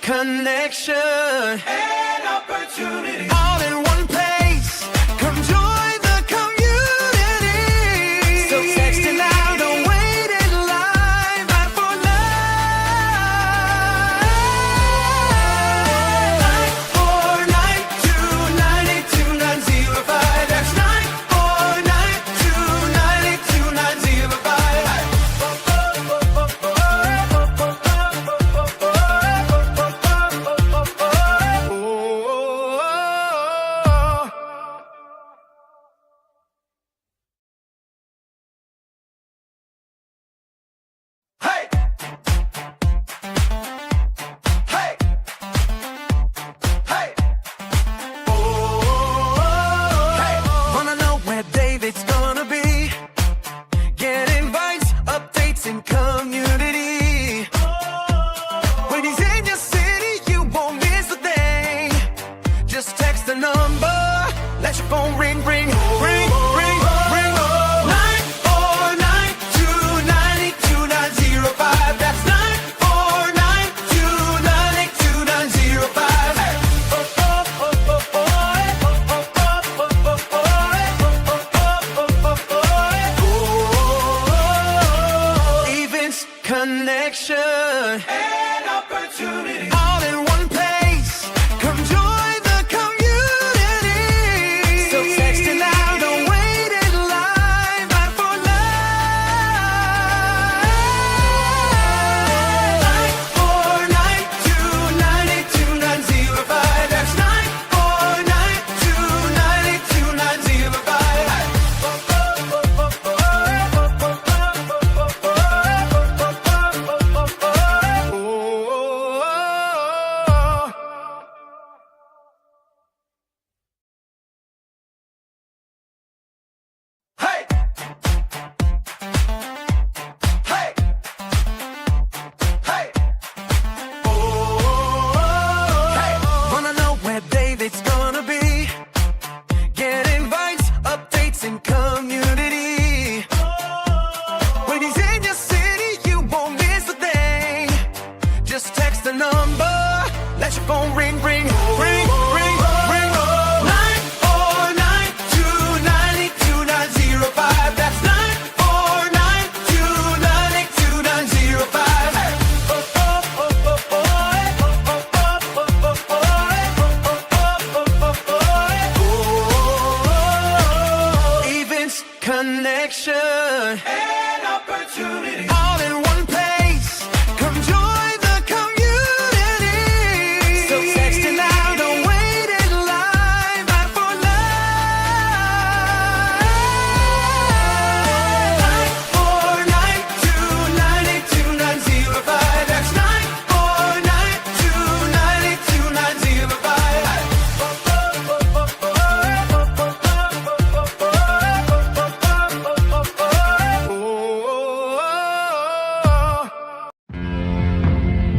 connection and opportunity. All in one place. Come join the community. So text it now, don't wait in line. Not for life. 949298290. That's 9492905.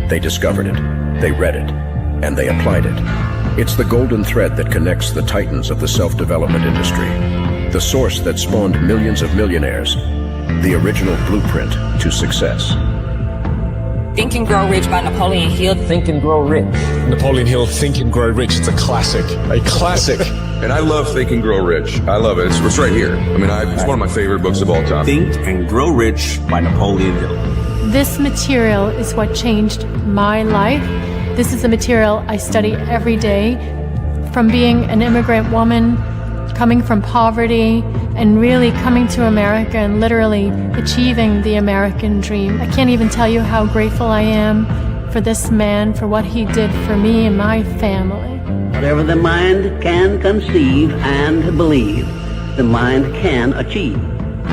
They discovered it, they read it, and they applied it. It's the golden thread that connects the titans of the self-development industry, the source that spawned millions of millionaires, the original blueprint to success. Think and Grow Rich by Napoleon Hill. Think and Grow Rich. Napoleon Hill, Think and Grow Rich. It's a classic. A classic. And I love Think and Grow Rich. I love it. It's right here. I mean, it's one of my favorite books of all time. Think and Grow Rich by Napoleon Hill. This material is what changed my life. This is the material I study every day. From being an immigrant woman, coming from poverty, and really coming to America and literally achieving the American dream. I can't even tell you how grateful I am for this man, for what he did for me and my family. Whatever the mind can conceive and believe, the mind can achieve.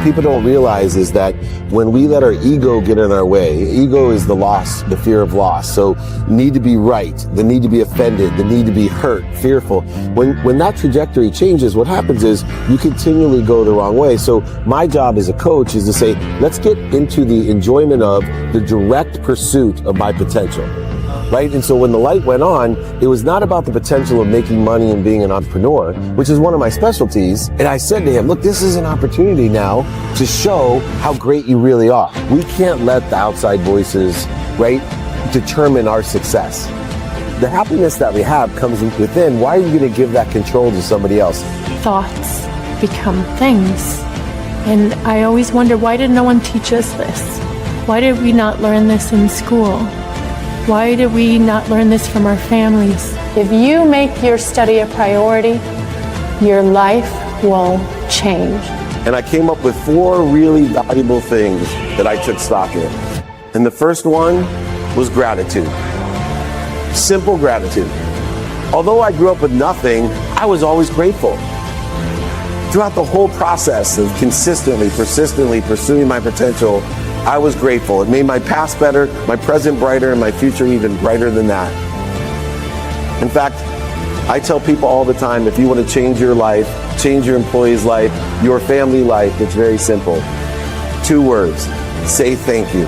People don't realize is that when we let our ego get in our way, ego is the loss, the fear of loss. So need to be right, the need to be offended, the need to be hurt, fearful. When that trajectory changes, what happens is you continually go the wrong way. So my job as a coach is to say, let's get into the enjoyment of the direct pursuit of my potential. Right? And so when the light went on, it was not about the potential of making money and being an entrepreneur, which is one of my specialties. And I said to him, look, this is an opportunity now to show how great you really are. We can't let the outside voices, right, determine our success. The happiness that we have comes within. Why are you going to give that control to somebody else? Thoughts become things. And I always wonder, why did no one teach us this? Why did we not learn this in school? Why did we not learn this from our families? If you make your study a priority, your life will change. And I came up with 4 really valuable things that I took stock in. And the first one was gratitude. Simple gratitude. Although I grew up with nothing, I was always grateful. Throughout the whole process of consistently, persistently pursuing my potential, I was grateful. It made my past better, my present brighter, and my future even brighter than that. In fact, I tell people all the time, if you want to change your life, change your employee's life, your family life, it's very simple. 2 words, say thank you.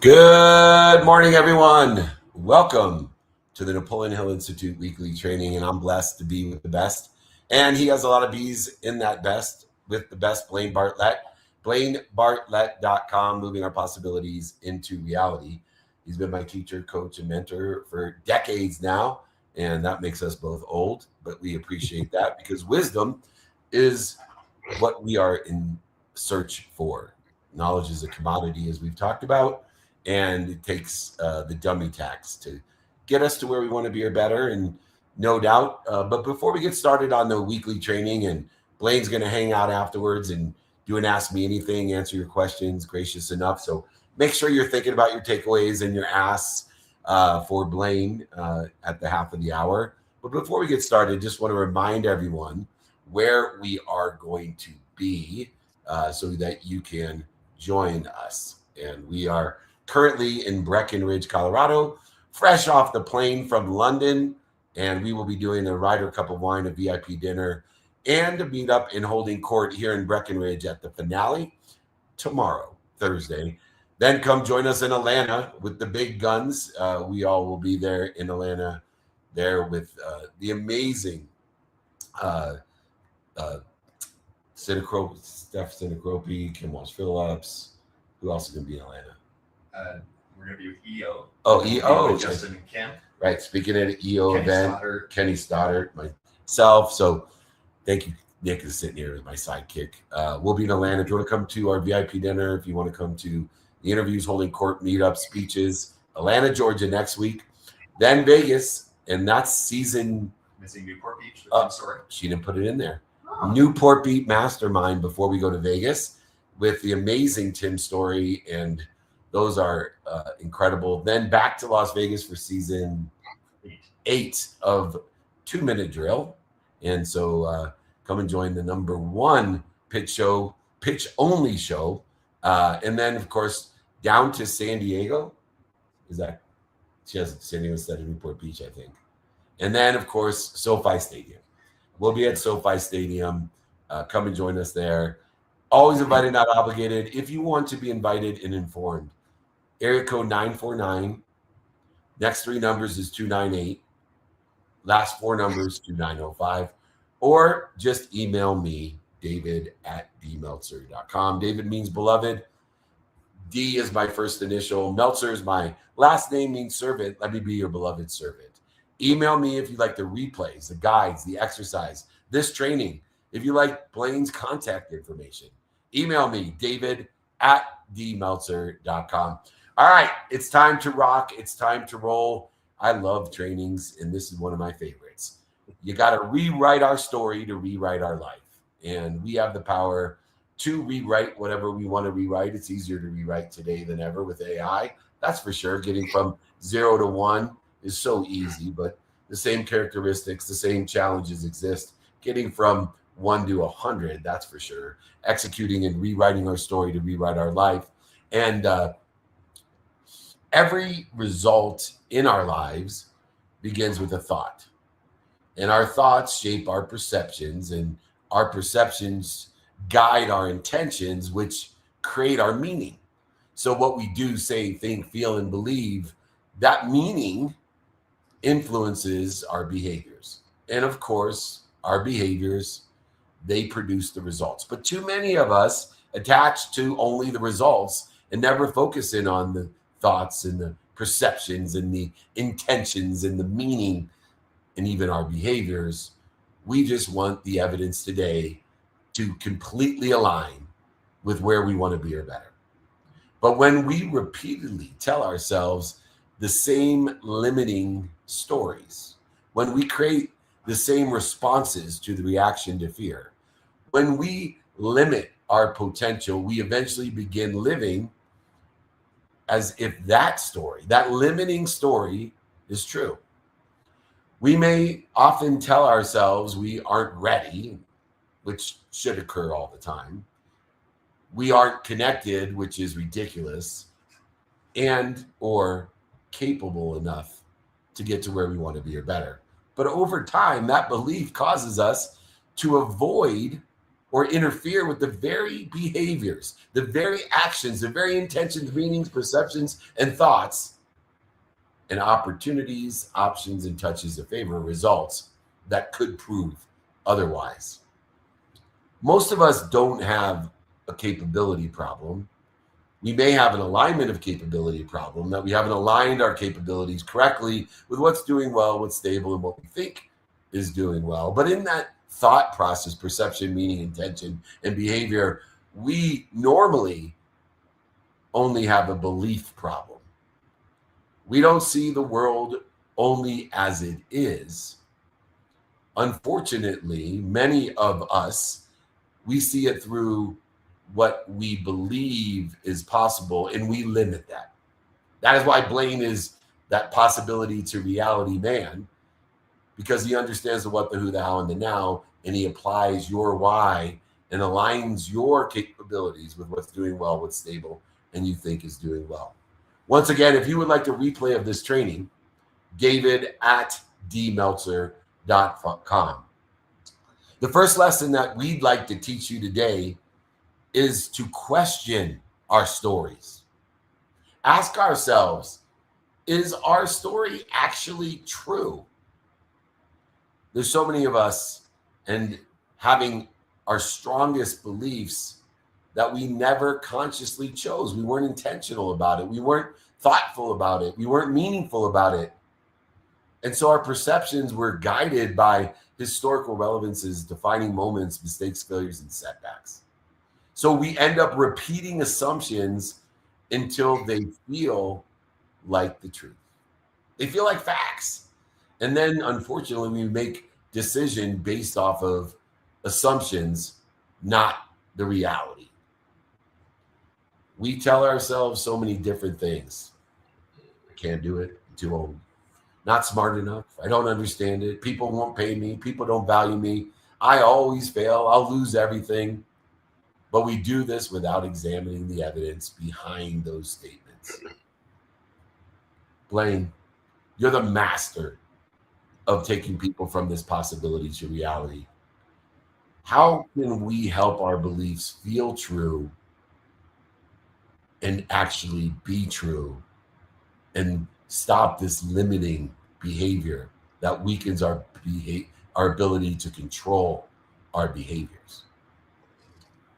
Good morning, everyone. Welcome to the Napoleon Hill Institute weekly training, and I'm blessed to be with the best. And he has a lot of bees in that best with the best, Blaine Bartlett. BlaineBartlett.com, moving our possibilities into reality. He's been my teacher, coach, and mentor for decades now, and that makes us both old, but we appreciate that because wisdom is what we are in search for. Knowledge is a commodity, as we've talked about, and it takes the dummy tax to get us to where we want to be or better, and no doubt. But before we get started on the weekly training, and Blaine's going to hang out afterwards and do an Ask Me Anything, answer your questions, gracious enough. So make sure you're thinking about your takeaways and your asks for Blaine at the half of the hour. But before we get started, just want to remind everyone where we are going to be so that you can join us. And we are currently in Breckenridge, Colorado, fresh off the plane from London, and we will be doing a Ryder Cup of Wine, a VIP dinner, and a meetup in Holding Court here in Breckenridge at the finale tomorrow, Thursday. Then come join us in Atlanta with the big guns. We all will be there in Atlanta, there with the amazing Steph Sinacropi, Kim Walsh Phillips. Who else is going to be in Atlanta? We're going to be with EO. Oh, EO. Justin and Kim. Right. Speaking at an EO Kenny event, Stoddard. Kenny Stoddard, myself. So thank you. Nick is sitting here as my sidekick. We'll be in Atlanta. If you want to come to our VIP dinner, if you want to come to the interviews, Holding Court, meetup, speeches, Atlanta, Georgia next week, then Vegas, and that's season. Missing Newport Beach, the story. She didn't put it in there. Oh. Newport Beach Mastermind before we go to Vegas with the amazing Tim Story, and those are incredible. Then back to Las Vegas for season 8 of 2 Minute Drill. And so come and join the #1 pitch only show. And then, of course, down to San Diego. She has San Diego instead of Newport Beach, I think. And then, of course, SoFi Stadium. We'll be at SoFi Stadium. Come and join us there. Always invited, not obligated. If you want to be invited and informed, area code 949. Next 3 numbers is 298. Last 4 numbers, 2905. Or just email me, david@dmeltzer.com. David means beloved. D is my first initial. Meltzer is my last name, means servant. Let me be your beloved servant. Email me if you like the replays, the guides, the exercise, this training. If you like Blaine's contact information, email me, david@dmeltzer.com. All right, it's time to rock. It's time to roll. I love trainings, and this is one of my favorites. You got to rewrite our story to rewrite our life. And we have the power to rewrite whatever we want to rewrite. It's easier to rewrite today than ever with AI. That's for sure. Getting from 0 to 1 is so easy, but the same characteristics, the same challenges exist. Getting from 1 to 100, that's for sure. Executing and rewriting our story to rewrite our life. And every result in our lives begins with a thought. And our thoughts shape our perceptions, and our perceptions guide our intentions, which create our meaning. So what we do, say, think, feel, and believe, that meaning influences our behaviors. And of course, our behaviors, they produce the results. But too many of us attach to only the results and never focus in on the thoughts and the perceptions and the intentions and the meaning and even our behaviors. We just want the evidence today to completely align with where we want to be or better. But when we repeatedly tell ourselves the same limiting stories, when we create the same responses to the reaction to fear, when we limit our potential, we eventually begin living as if that story, that limiting story, is true. We may often tell ourselves we aren't ready, which should occur all the time. We aren't connected, which is ridiculous, and or capable enough to get to where we want to be or better. But over time, that belief causes us to avoid or interfere with the very behaviors, the very actions, the very intentions, meanings, perceptions, and thoughts, and opportunities, options, and touches of favor results that could prove otherwise. Most of us don't have a capability problem. We may have an alignment of capability problem, that we haven't aligned our capabilities correctly with what's doing well, what's stable, and what we think is doing well. But in that thought process, perception, meaning, intention, and behavior, we normally only have a belief problem. We don't see the world only as it is. Unfortunately, many of us, we see it through what we believe is possible, and we limit that. That is why Blaine is that possibility to reality man, because he understands the what, the who, the how, and the now, and he applies your why and aligns your capabilities with what's doing well, what's stable, and you think is doing well. Once again, if you would like a replay of this training, david@dmeltzer.com. The first lesson that we'd like to teach you today is to question our stories. Ask ourselves, is our story actually true? There's so many of us, and having our strongest beliefs that we never consciously chose. We weren't intentional about it. We weren't thoughtful about it. We weren't meaningful about it. And so our perceptions were guided by historical relevances, defining moments, mistakes, failures, and setbacks. So we end up repeating assumptions until they feel like the truth. They feel like facts. And then, unfortunately, we make decisions based off of assumptions, not the reality. We tell ourselves so many different things. I can't do it. I'm too old. Not smart enough. I don't understand it. People won't pay me. People don't value me. I always fail. I'll lose everything. But we do this without examining the evidence behind those statements. Blaine, you're the master of taking people from this possibility to reality. How can we help our beliefs feel true and actually be true and stop this limiting behavior that weakens our ability to control our behaviors?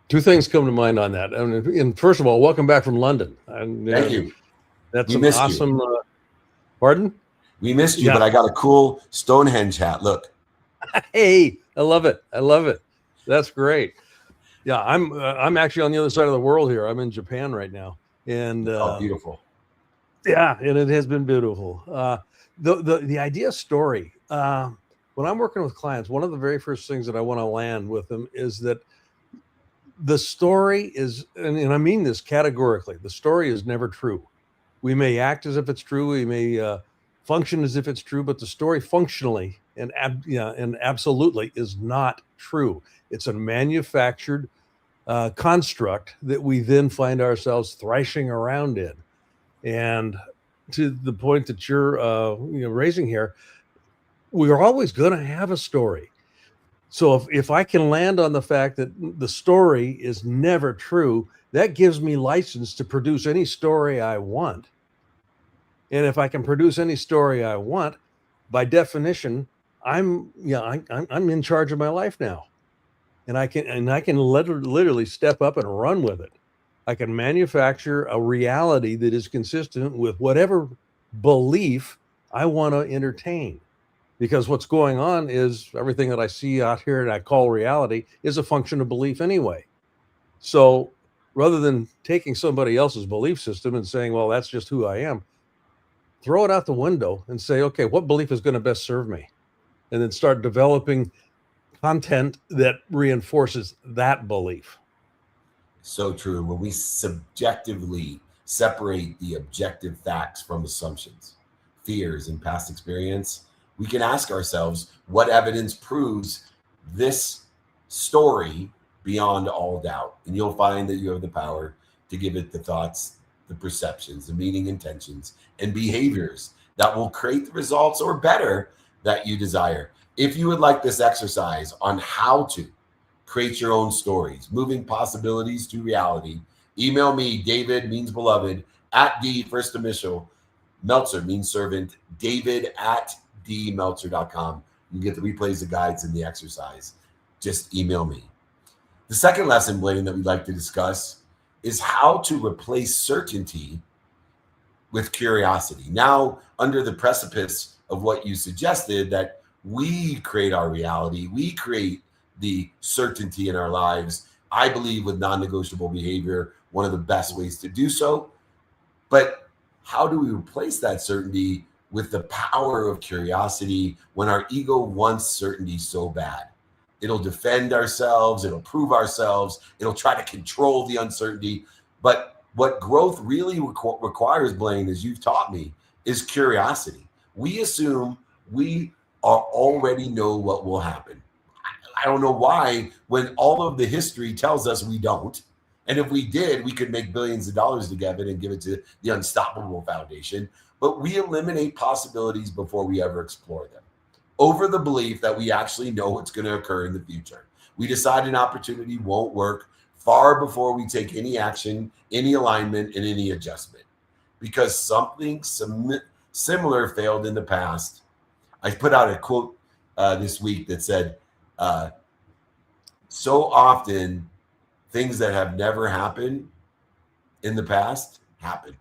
Two things come to mind on that. And first of all, welcome back from London. And, Thank you. That's an awesome. Pardon? We missed you, but I got a cool Stonehenge hat. Look. Hey, I love it. I love it. That's great. Yeah, I'm actually on the other side of the world here. I'm in Japan right now, and beautiful. Yeah, and it has been beautiful. The idea story. When I'm working with clients, one of the very first things that I want to land with them is that the story is, and I mean this categorically, the story is never true. We may act as if it's true. We may function as if it's true, but the story functionally and absolutely is not true. It's a manufactured construct that we then find ourselves thrashing around in. And to the point that you're raising here, we're always going to have a story. So if I can land on the fact that the story is never true, that gives me license to produce any story I want. And if I can produce any story I want, by definition, I'm in charge of my life now, and I can literally step up and run with it. I can manufacture a reality that is consistent with whatever belief I want to entertain. Because what's going on is everything that I see out here and I call reality is a function of belief anyway. So rather than taking somebody else's belief system and saying, well, that's just who I am, throw it out the window and say, okay, what belief is going to best serve me? And then start developing content that reinforces that belief. So true. When we subjectively separate the objective facts from assumptions, fears, and past experience, we can ask ourselves what evidence proves this story beyond all doubt. And you'll find that you have the power to give it the thoughts, the perceptions, the meaning, intentions, and behaviors that will create the results or better that you desire. If you would like this exercise on how to create your own stories, moving possibilities to reality, email me, David means beloved, at D, first initial, Meltzer means servant, David at dmeltzer.com. You can get the replays, the guides, and the exercise. Just email me. The second lesson, Blaine, that we'd like to discuss is how to replace certainty with curiosity. Now, under the precipice of what you suggested, that we create our reality, we create the certainty in our lives. I believe with non-negotiable behavior, one of the best ways to do so. But how do we replace that certainty with the power of curiosity when our ego wants certainty so bad? It'll defend ourselves, it'll prove ourselves, it'll try to control the uncertainty. But what growth really requires, Blaine, as you've taught me, is curiosity. We assume we already know what will happen. I don't know why, when all of the history tells us we don't. And if we did, we could make billions of dollars together and give it to the Unstoppable Foundation. But we eliminate possibilities before we ever explore them, over the belief that we actually know what's going to occur in the future. We decide an opportunity won't work far before we take any action, any alignment, and any adjustment. Because something similar failed in the past. I put out a quote this week that said, so often things that have never happened in the past happen.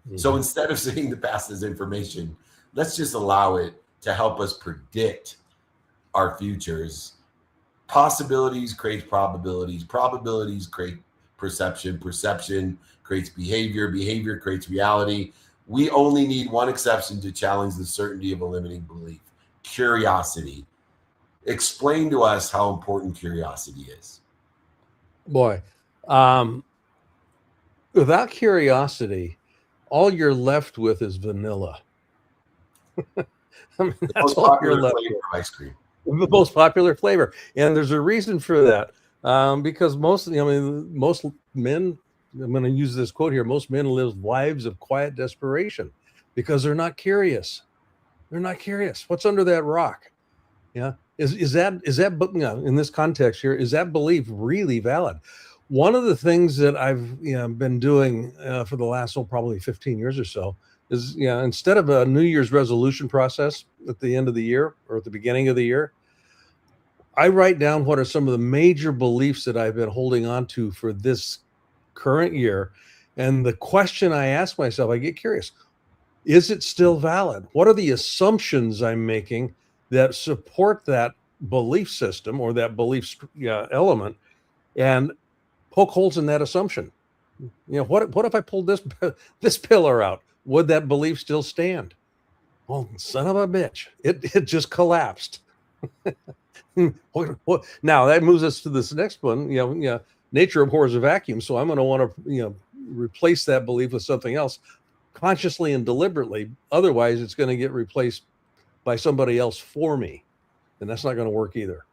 Mm-hmm. So instead of seeing the past as information, let's just allow it to help us predict our futures. Possibilities create probabilities. Probabilities create perception. Perception creates behavior. Behavior creates reality. We only need one exception to challenge the certainty of a limiting belief: curiosity. Explain to us how important curiosity is. Boy, without curiosity, all you're left with is vanilla. I mean, that's all you're left with. Ice cream. The most popular flavor, and there's a reason for that. Because most men, I'm going to use this quote here, most men live lives of quiet desperation because they're not curious. They're not curious. What's under that rock? Yeah. Is that in this context here, is that belief really valid? One of the things that I've been doing for the last probably 15 years or so is, instead of a New Year's resolution process at the end of the year or at the beginning of the year, I write down what are some of the major beliefs that I've been holding on to for this current year. And the question I ask myself, I get curious, is it still valid? What are the assumptions I'm making that support that belief system or that belief element, and poke holes in that assumption? What if I pulled this pillar out? Would that belief still stand? Well, son of a bitch, it just collapsed. Now that moves us to this next one. Nature abhors a vacuum, so I'm going to want to replace that belief with something else, consciously and deliberately. Otherwise, it's going to get replaced by somebody else for me, and that's not going to work either.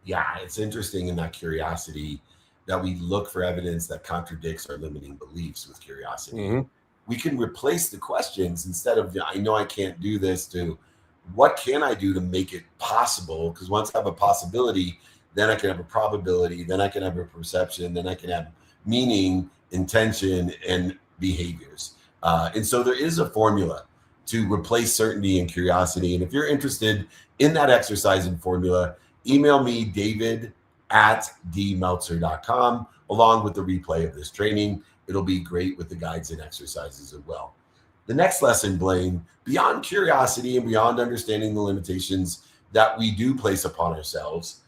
Yeah, it's interesting in that curiosity that we look for evidence that contradicts our limiting beliefs with curiosity. Mm-hmm. We can replace the questions instead of, I know I can't do this, to what can I do to make it possible? Because once I have a possibility, then I can have a probability, then I can have a perception, then I can have meaning, intention, and behaviors. And so there is a formula to replace certainty and curiosity. And if you're interested in that exercise and formula, email me, david@dmeltzer.com, along with the replay of this training. It'll be great with the guides and exercises as well. The next lesson, Blaine, beyond curiosity and beyond understanding the limitations that we do place upon ourselves,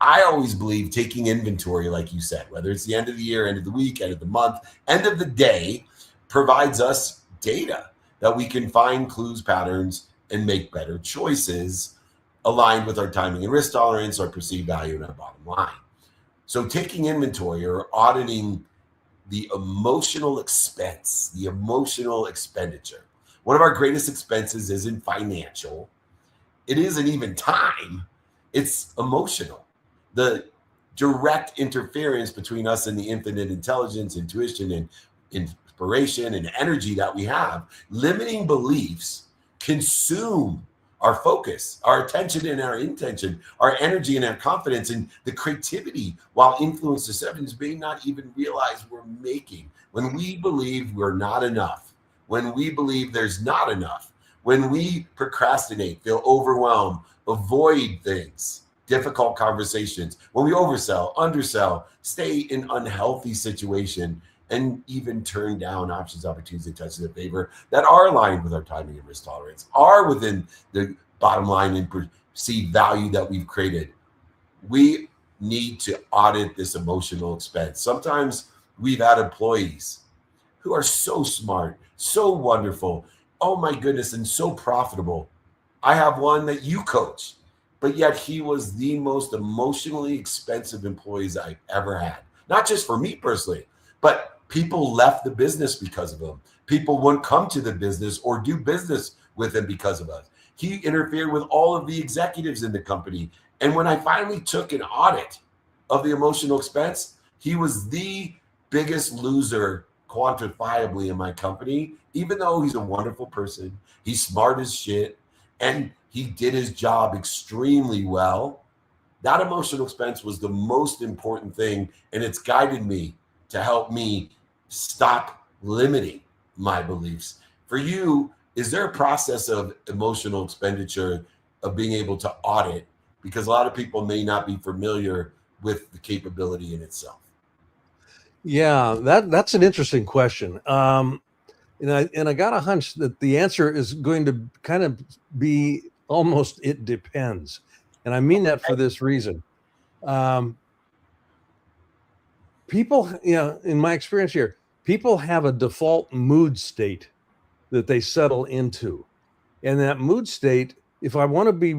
I always believe taking inventory, like you said, whether it's the end of the year, end of the week, end of the month, end of the day, provides us data that we can find clues, patterns, and make better choices aligned with our timing and risk tolerance, our perceived value, and our bottom line. So taking inventory or auditing the emotional expense, the emotional expenditure. One of our greatest expenses isn't financial. It isn't even time. It's emotional. The direct interference between us and the infinite intelligence, intuition, and inspiration and energy that we have, limiting beliefs consume our focus, our attention and our intention, our energy and our confidence, and the creativity, while influence decisions may not even realize we're making. When we believe we're not enough, when we believe there's not enough, when we procrastinate, feel overwhelmed, avoid things, difficult conversations, when we oversell, undersell, stay in unhealthy situation, and even turn down options, opportunities, and touches of favor that are aligned with our timing and risk tolerance, are within the bottom line and perceived value that we've created. We need to audit this emotional expense. Sometimes we've had employees who are so smart, so wonderful, oh my goodness, and so profitable. I have one that you coach, but yet he was the most emotionally expensive employees I've ever had. Not just for me personally, but people left the business because of him. People wouldn't come to the business or do business with him because of us. He interfered with all of the executives in the company. And when I finally took an audit of the emotional expense, he was the biggest loser quantifiably in my company, even though he's a wonderful person. He's smart as shit, and he did his job extremely well. That emotional expense was the most important thing, and it's guided me to help me stop limiting my beliefs. For you, is there a process of emotional expenditure of being able to audit? Because a lot of people may not be familiar with the capability in itself. Yeah, that's an interesting question. And I got a hunch that the answer is going to kind of be almost it depends. And I mean that for this reason. People, in my experience here, people have a default mood state that they settle into. And that mood state, if I want to be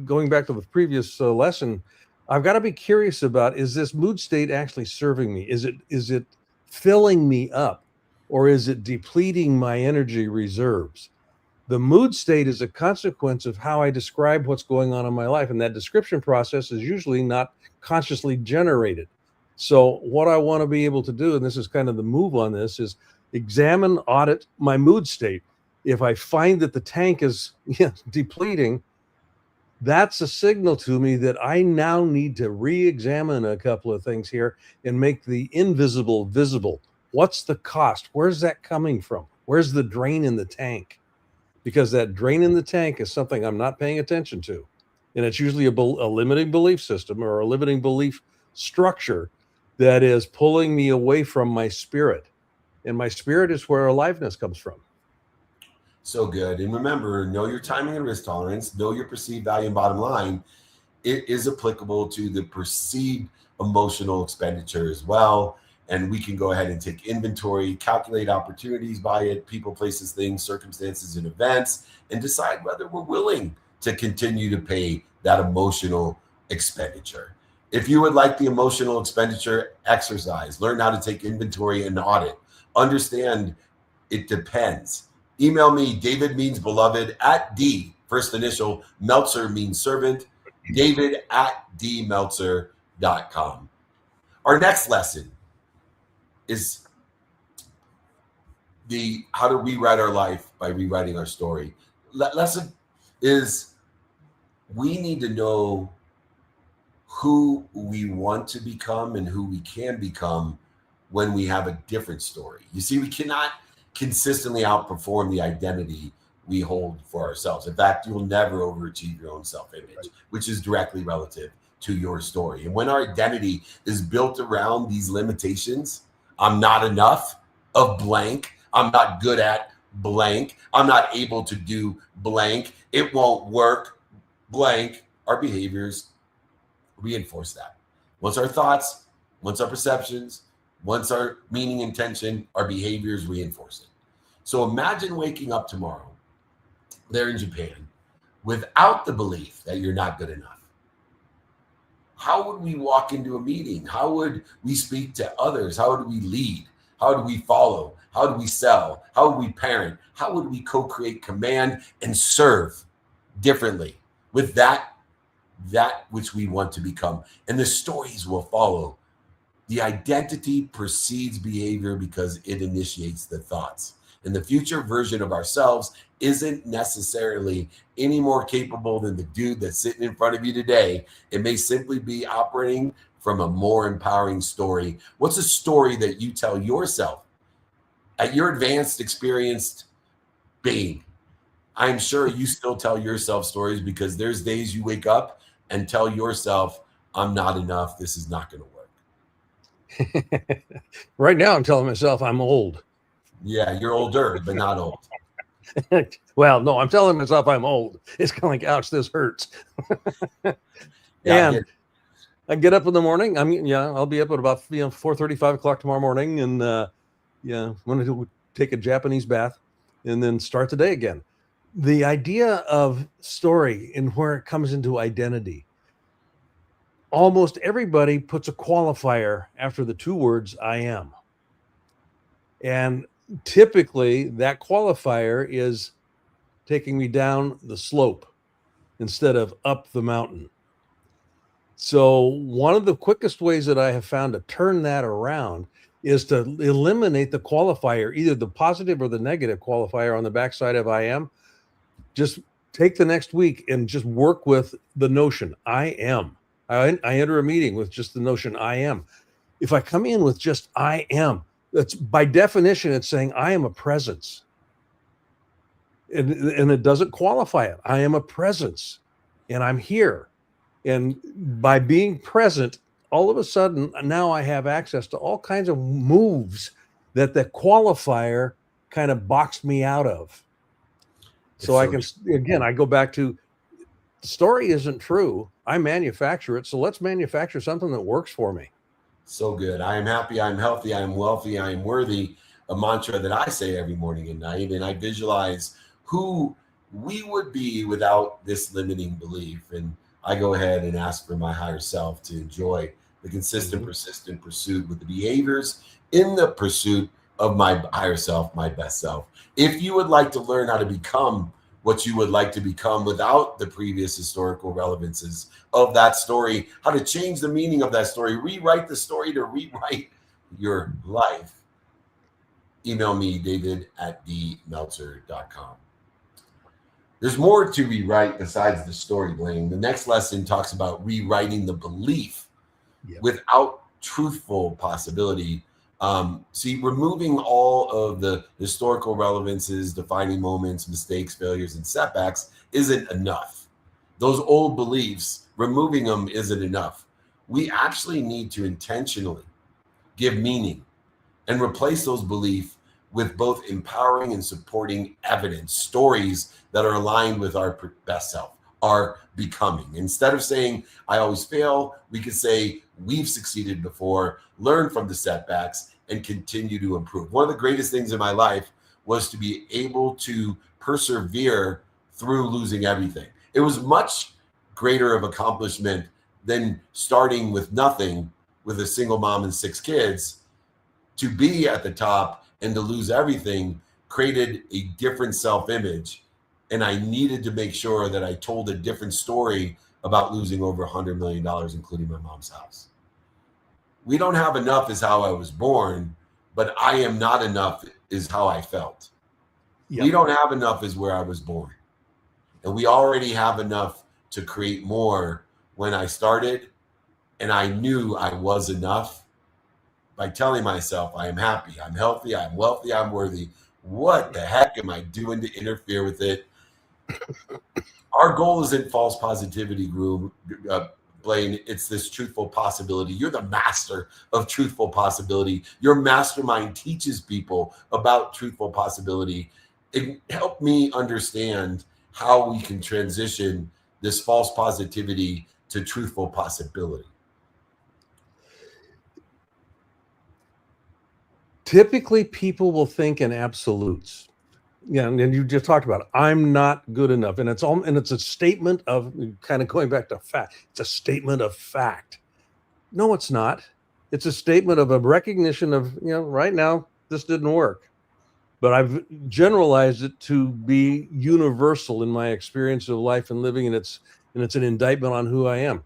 going back to the previous lesson, I've got to be curious about, is this mood state actually serving me? Is it filling me up, or is it depleting my energy reserves? The mood state is a consequence of how I describe what's going on in my life. And that description process is usually not consciously generated. So what I want to be able to do, and this is kind of the move on this, is examine, audit my mood state. If I find that the tank is depleting, that's a signal to me that I now need to re-examine a couple of things here and make the invisible visible. What's the cost? Where's that coming from? Where's the drain in the tank? Because that drain in the tank is something I'm not paying attention to. And it's usually a limiting belief system or a limiting belief structure that is pulling me away from my spirit. And my spirit is where aliveness comes from. So good. And remember, know your timing and risk tolerance, know your perceived value and bottom line. It is applicable to the perceived emotional expenditure as well. And we can go ahead and take inventory, calculate opportunities by it, people, places, things, circumstances, and events, and decide whether we're willing to continue to pay that emotional expenditure. If you would like the emotional expenditure exercise, learn how to take inventory and audit, understand it depends. Email me, David means beloved at D, first initial, Meltzer means servant, David at dmeltzer.com. Our next lesson is the how to rewrite our life by rewriting our story. Lesson is we need to know who we want to become and who we can become when we have a different story. You see, we cannot consistently outperform the identity we hold for ourselves. In fact, you'll never overachieve your own self-image, which is directly relative to your story. And when our identity is built around these limitations, I'm not enough of blank, I'm not good at blank, I'm not able to do blank, it won't work blank, our behaviors reinforce that. Once our thoughts, once our perceptions, once our meaning, intention, our behaviors reinforce it. So imagine waking up tomorrow there in Japan without the belief that you're not good enough. How would we walk into a meeting? How would we speak to others? How would we lead? How do we follow? How do we sell? How would we parent? How would we co-create, command, and serve differently with that which we want to become? And the stories will follow. The identity precedes behavior because it initiates the thoughts. And the future version of ourselves isn't necessarily any more capable than the dude that's sitting in front of you today. It may simply be operating from a more empowering story. What's a story that you tell yourself at your advanced, experienced being? I'm sure you still tell yourself stories, because there's days you wake up and tell yourself, I'm not enough. This is not going to work. Right now, I'm telling myself I'm old. Yeah, you're older, but not old. Well, no, I'm telling myself I'm old. It's kind of like, ouch, this hurts. Yeah, and I get up in the morning. I'll be up at about 4:30, 5 o'clock tomorrow morning, and I'm going to take a Japanese bath and then start the day again. The idea of story and where it comes into identity. Almost everybody puts a qualifier after the two words I am. And typically that qualifier is taking me down the slope instead of up the mountain. So one of the quickest ways that I have found to turn that around is to eliminate the qualifier, either the positive or the negative qualifier on the backside of I am. Just take the next week and just work with the notion I am. I enter a meeting with just the notion I am. If I come in with just I am, that's by definition, it's saying I am a presence. And it doesn't qualify it. I am a presence and I'm here. And by being present, all of a sudden, now I have access to all kinds of moves that the qualifier kind of boxed me out of. So I can, again, I go back to the story isn't true. I manufacture it. So let's manufacture something that works for me. So good. I am happy, I'm healthy, I'm wealthy, I am worthy. A mantra that I say every morning and night. And I visualize who we would be without this limiting belief. And I go ahead and ask for my higher self to enjoy the consistent, persistent pursuit with the behaviors in the pursuit of my higher self, my best self. If you would like to learn how to become what you would like to become without the previous historical relevances of that story, how to change the meaning of that story, rewrite the story to rewrite your life, email me, david@dmeltzer.com. There's more to rewrite besides the story, Blaine. The next lesson talks about rewriting the belief without truthful possibility. Removing all of the historical relevances, defining moments, mistakes, failures, and setbacks isn't enough. Those old beliefs, removing them isn't enough. We actually need to intentionally give meaning and replace those beliefs with both empowering and supporting evidence, stories that are aligned with our best self, our becoming. Instead of saying, I always fail, we could say, we've succeeded before, learn from the setbacks, and continue to improve. One of the greatest things in my life was to be able to persevere through losing everything. It was much greater of accomplishment than starting with nothing with a single mom and 6 kids. To be at the top and to lose everything created a different self-image. And I needed to make sure that I told a different story about losing over $100 million, including my mom's house. We don't have enough is how I was born, but I am not enough is how I felt. Yep. We don't have enough is where I was born. And we already have enough to create more when I started. And I knew I was enough by telling myself, I am happy, I'm healthy, I'm wealthy, I'm worthy. what the heck am I doing to interfere with it? Our goal isn't false positivity, Blaine. It's this truthful possibility. You're the master of truthful possibility. Your mastermind teaches people about truthful possibility. It helped me understand how we can transition this false positivity to truthful possibility. Typically, people will think in absolutes. Yeah, and you just talked about it. I'm not good enough, and it's a statement of, kind of going back to fact. It's a statement of fact. No, it's not. It's a statement of a recognition of, right now this didn't work, but I've generalized it to be universal in my experience of life and living, and it's an indictment on who I am.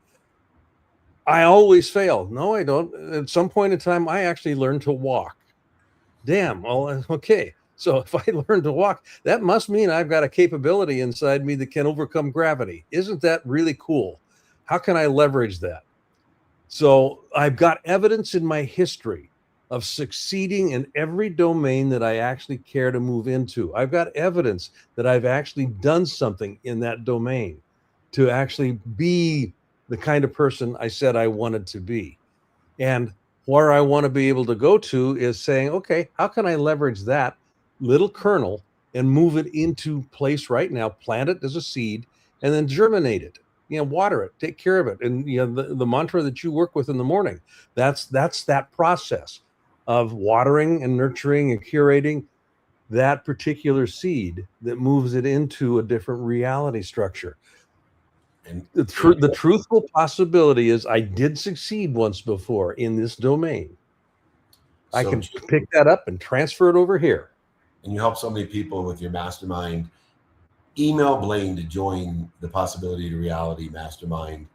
I always fail. No, I don't. At some point in time, I actually learned to walk. Damn. Well, okay. So if I learn to walk, that must mean I've got a capability inside me that can overcome gravity. Isn't that really cool? How can I leverage that? So I've got evidence in my history of succeeding in every domain that I actually care to move into. I've got evidence that I've actually done something in that domain to actually be the kind of person I said I wanted to be. And where I want to be able to go to is saying, okay, how can I leverage that little kernel and move it into place right now, plant it as a seed, and then germinate it, water it, take care of it. And the mantra that you work with in the morning, that's that process of watering and nurturing and curating that particular seed that moves it into a different reality structure. And the truthful possibility is I did succeed once before in this domain. I can pick that up and transfer it over here. And you help so many people with your mastermind. Email Blaine to join the Possibility to Reality Mastermind.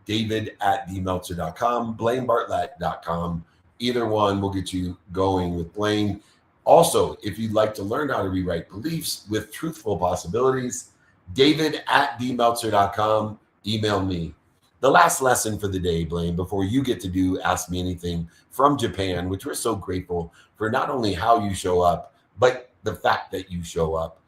David@dmeltzer.com, BlaineBartlett.com. Either one will get you going with Blaine. Also, if you'd like to learn how to rewrite beliefs with truthful possibilities, David@dmeltzer.com. Email me. The last lesson for the day, Blaine, before you get to do Ask Me Anything from Japan, which we're so grateful for, not only how you show up, but the fact that you show up.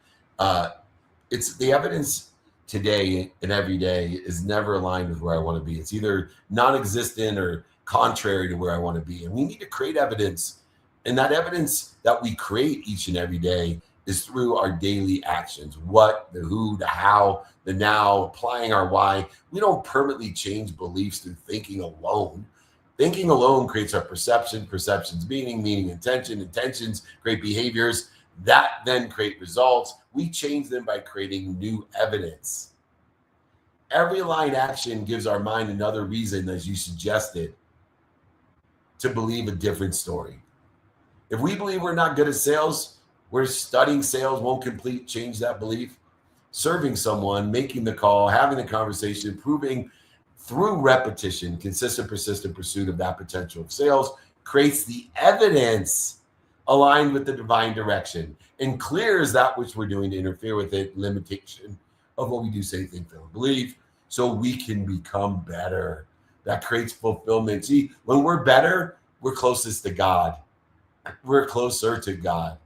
It's the evidence today and every day is never aligned with where I want to be. It's either non-existent or contrary to where I want to be. And we need to create evidence. And that evidence that we create each and every day is through our daily actions. What, the who, the how, the now, applying our why. We don't permanently change beliefs through thinking alone. Thinking alone creates our perception, perceptions meaning, meaning intention, intentions create behaviors that then create results. We change them by creating new evidence. Every aligned action gives our mind another reason, as you suggested, to believe a different story. If we believe we're not good at sales, we're studying sales won't change that belief. Serving someone, making the call, having the conversation, proving through repetition, consistent, persistent pursuit of that potential of sales creates the evidence aligned with the divine direction and clears that which we're doing to interfere with it, limitation of what we do, say, think, feel, and believe, so we can become better. That creates fulfillment. See, when we're better, we're closest to God. We're closer to God.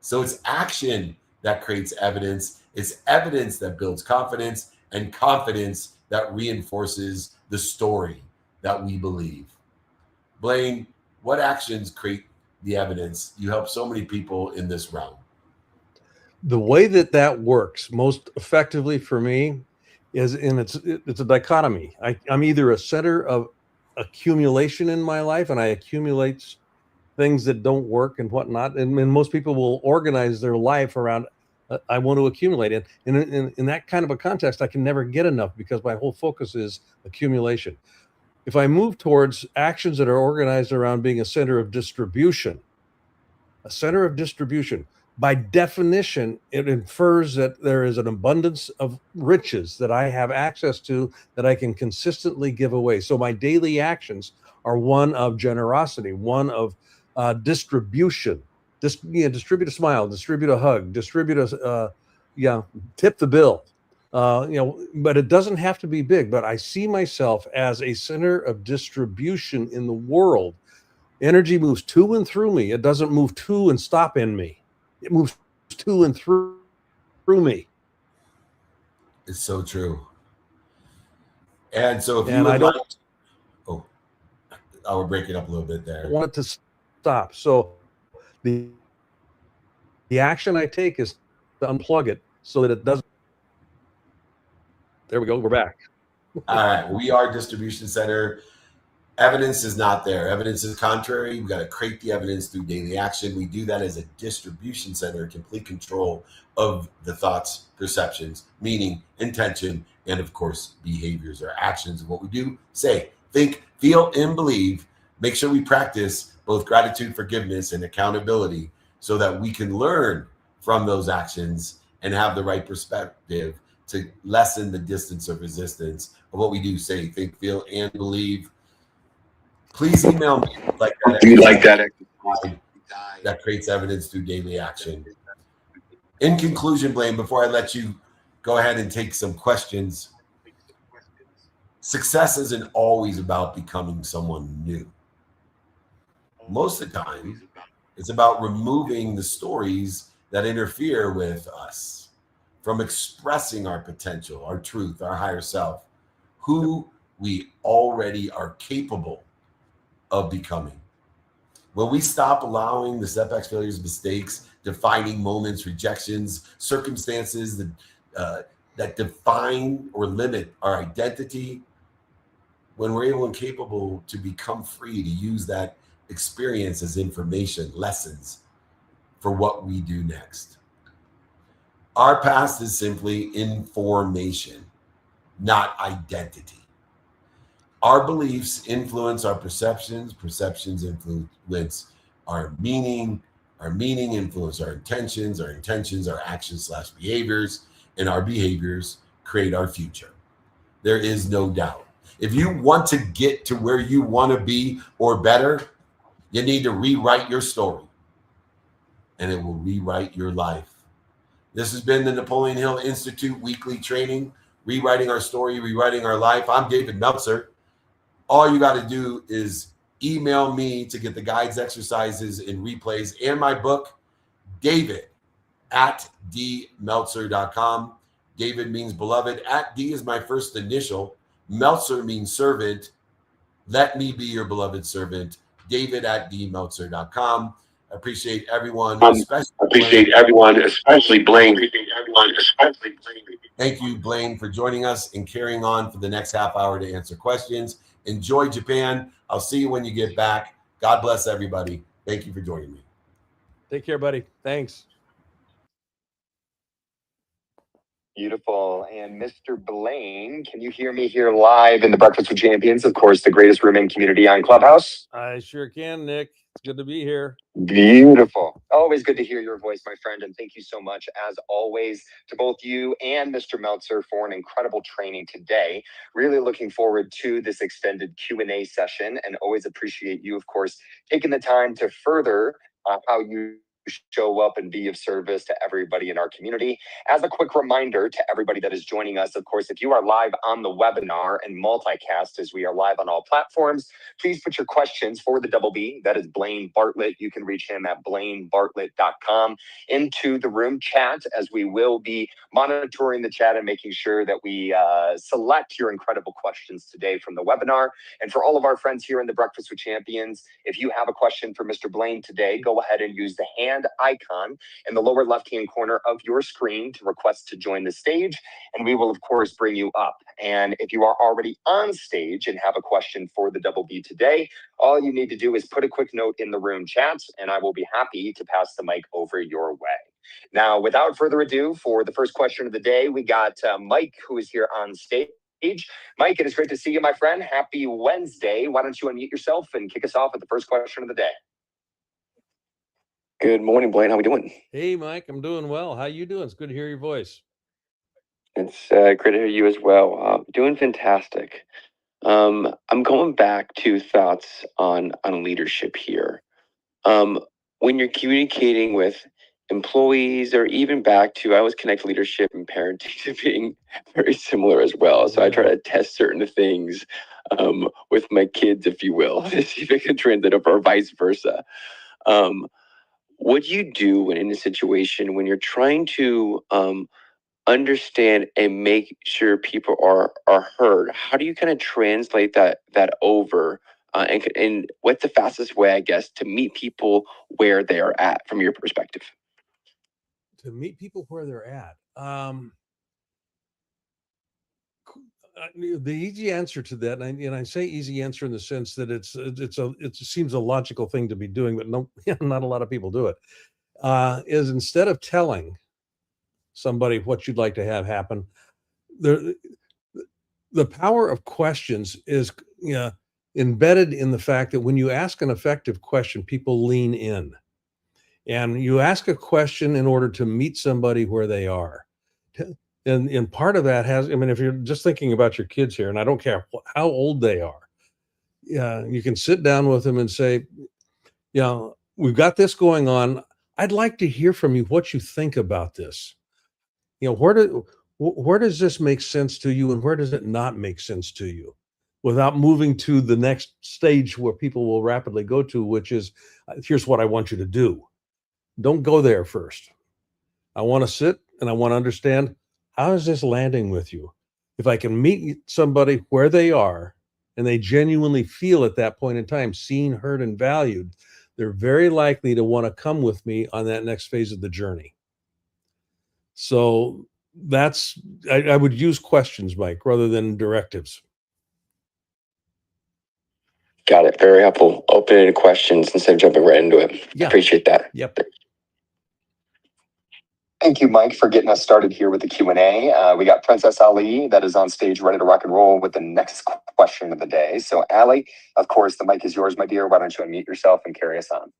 So it's action that creates evidence. It's evidence that builds confidence, and confidence that reinforces the story that we believe. Blaine, what actions create the evidence? You help so many people in this realm. The way that works most effectively for me is it's a dichotomy. I'm either a center of accumulation in my life, and I accumulate things that don't work and whatnot. And most people will organize their life around, I want to accumulate it. And in that kind of a context, I can never get enough because my whole focus is accumulation. If I move towards actions that are organized around being a center of distribution, by definition, it infers that there is an abundance of riches that I have access to that I can consistently give away. So my daily actions are one of generosity, one of distribution. Distribute a smile, distribute a hug, distribute tip the bill. But it doesn't have to be big. But I see myself as a center of distribution in the world. Energy moves to and through me. It doesn't move to and stop in me. It moves to and through me. It's so true. And so if And you I would don't like, I will break it up a little bit there. want it to stop. So the action I take is to unplug it so that it doesn't. There we go. We're back. All right. We are distribution center. Evidence is not there. Evidence is contrary. We've got to create the evidence through daily action. We do that as a distribution center, complete control of the thoughts, perceptions, meaning, intention, and of course, behaviors or actions of what we do, say, think, feel, and believe. Make sure we practice both gratitude, forgiveness, and accountability so that we can learn from those actions and have the right perspective to lessen the distance of resistance of what we do, say, think, feel, and believe. Please email me like that. Do you like that exercise? That creates evidence through daily action. In conclusion, Blaine, before I let you go ahead and take some questions, success isn't always about becoming someone new. Most of the time, it's about removing the stories that interfere with us from expressing our potential, our truth, our higher self, who we already are capable of becoming. When we stop allowing the setbacks, failures, mistakes, defining moments, rejections, circumstances that define or limit our identity, when we're able and capable to become free to use that experience as information, lessons for what we do next. Our past is simply information, not identity. Our beliefs influence our perceptions. Perceptions influence our meaning influence our intentions our actions/behaviors, and our behaviors create our future. There is no doubt. If you want to get to where you want to be or better, you need to rewrite your story, and it will rewrite your life. This has been the Napoleon Hill Institute weekly training, Rewriting Our Story, Rewriting Our Life. I'm David Meltzer. All you got to do is email me to get the guides, exercises, and replays and my book, David at dmeltzer.com. David means beloved. At D is my first initial. Meltzer means servant. Let me be your beloved servant. David at dmeltzer.com. I appreciate everyone, especially Blaine. Thank you, Blaine, for joining us and carrying on for the next half hour to answer questions. Enjoy Japan. I'll see you when you get back. God bless everybody. Thank you for joining me. Take care, buddy. Thanks. Beautiful. And Mr. Blaine, can you hear me here live in the Breakfast with Champions? Of course, the greatest rooming community on Clubhouse. I sure can, Nick. It's good to be here. Beautiful. Always good to hear your voice, my friend. And thank you so much, as always, to both you and Mr. Meltzer for an incredible training today. Really looking forward to this extended Q&A session, and always appreciate you, of course, taking the time to further how you show up and be of service to everybody in our community. As a quick reminder to everybody that is joining us, of course, if you are live on the webinar and multicast, as we are live on all platforms, please put your questions for the double B. That is Blaine Bartlett. You can reach him at blainebartlett.com into the room chat, as we will be monitoring the chat and making sure that we select your incredible questions today from the webinar. And for all of our friends here in the Breakfast with Champions, if you have a question for Mr. Blaine today, go ahead and use the hand icon in the lower left-hand corner of your screen to request to join the stage, and we will, of course, bring you up. And if you are already on stage and have a question for the double B today, all you need to do is put a quick note in the room chat, and I will be happy to pass the mic over your way. Now, without further ado, for the first question of the day, we got Mike, who is here on stage. Mike, it is great to see you, my friend. Happy Wednesday. Why don't you unmute yourself and kick us off with the first question of the day? Good morning, Blaine. How we doing? Hey, Mike. I'm doing well. How you doing? It's good to hear your voice. It's great to hear you as well. Doing fantastic. I'm going back to thoughts on leadership here. When you're communicating with employees, or even back to, I always connect leadership and parenting to being very similar as well. So I try to test certain things with my kids, if you will, to see if it can translate over, or vice versa. what do you do when in a situation when you're trying to understand and make sure people are heard? How do you kind of translate that over? And what's the fastest way, I guess, to meet people where they are at from your perspective? To meet people where they're at. The easy answer to that, and I say easy answer in the sense that it seems a logical thing to be doing, but no, not a lot of people do it. Is instead of telling somebody what you'd like to have happen, the power of questions is embedded in the fact that when you ask an effective question, people lean in, and you ask a question in order to meet somebody where they are. And part of that has, I mean, if you're just thinking about your kids here, and I don't care how old they are, you can sit down with them and say, we've got this going on. I'd like to hear from you what you think about this. Where does this make sense to you, and where does it not make sense to you? Without moving to the next stage where people will rapidly go to, which is, here's what I want you to do. Don't go there first. I want to sit and I want to understand, how is this landing with you? If I can meet somebody where they are and they genuinely feel at that point in time seen, heard, and valued, they're very likely to want to come with me on that next phase of the journey. So I would use questions, Mike, rather than directives. Got it. Very helpful. Open-ended questions instead of jumping right into it. Yeah. Appreciate that. Yep. Thank you, Mike, for getting us started here with the Q&A. We got Princess Ali that is on stage ready to rock and roll with the next question of the day. So Ali, of course, the mic is yours, my dear. Why don't you unmute yourself and carry us on?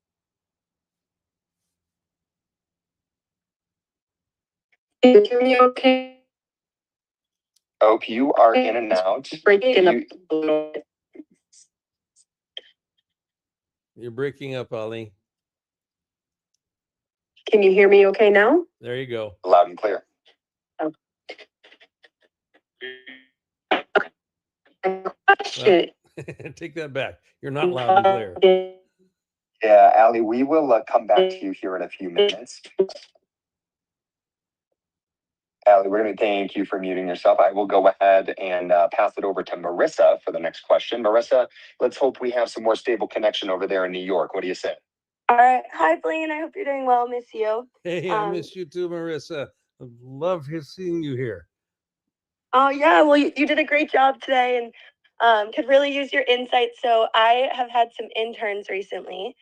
Can you hear me okay? Oh, you are in and out. Breaking up a little bit. You're breaking up, Ali. Can you hear me okay now? There you go. Loud and clear. Oh. Question. Take that back. You're not loud and clear. Yeah, Ali, we will come back to you here in a few minutes. Ali, we're going to thank you for muting yourself. I will go ahead and pass it over to Marissa for the next question. Marissa, let's hope we have some more stable connection over there in New York. What do you say? All right. Hi, Blaine. I hope you're doing well. Miss you. Hey, I miss you too, Marissa. I love seeing you here. Oh, yeah. Well, you did a great job today and could really use your insights. So I have had some interns recently.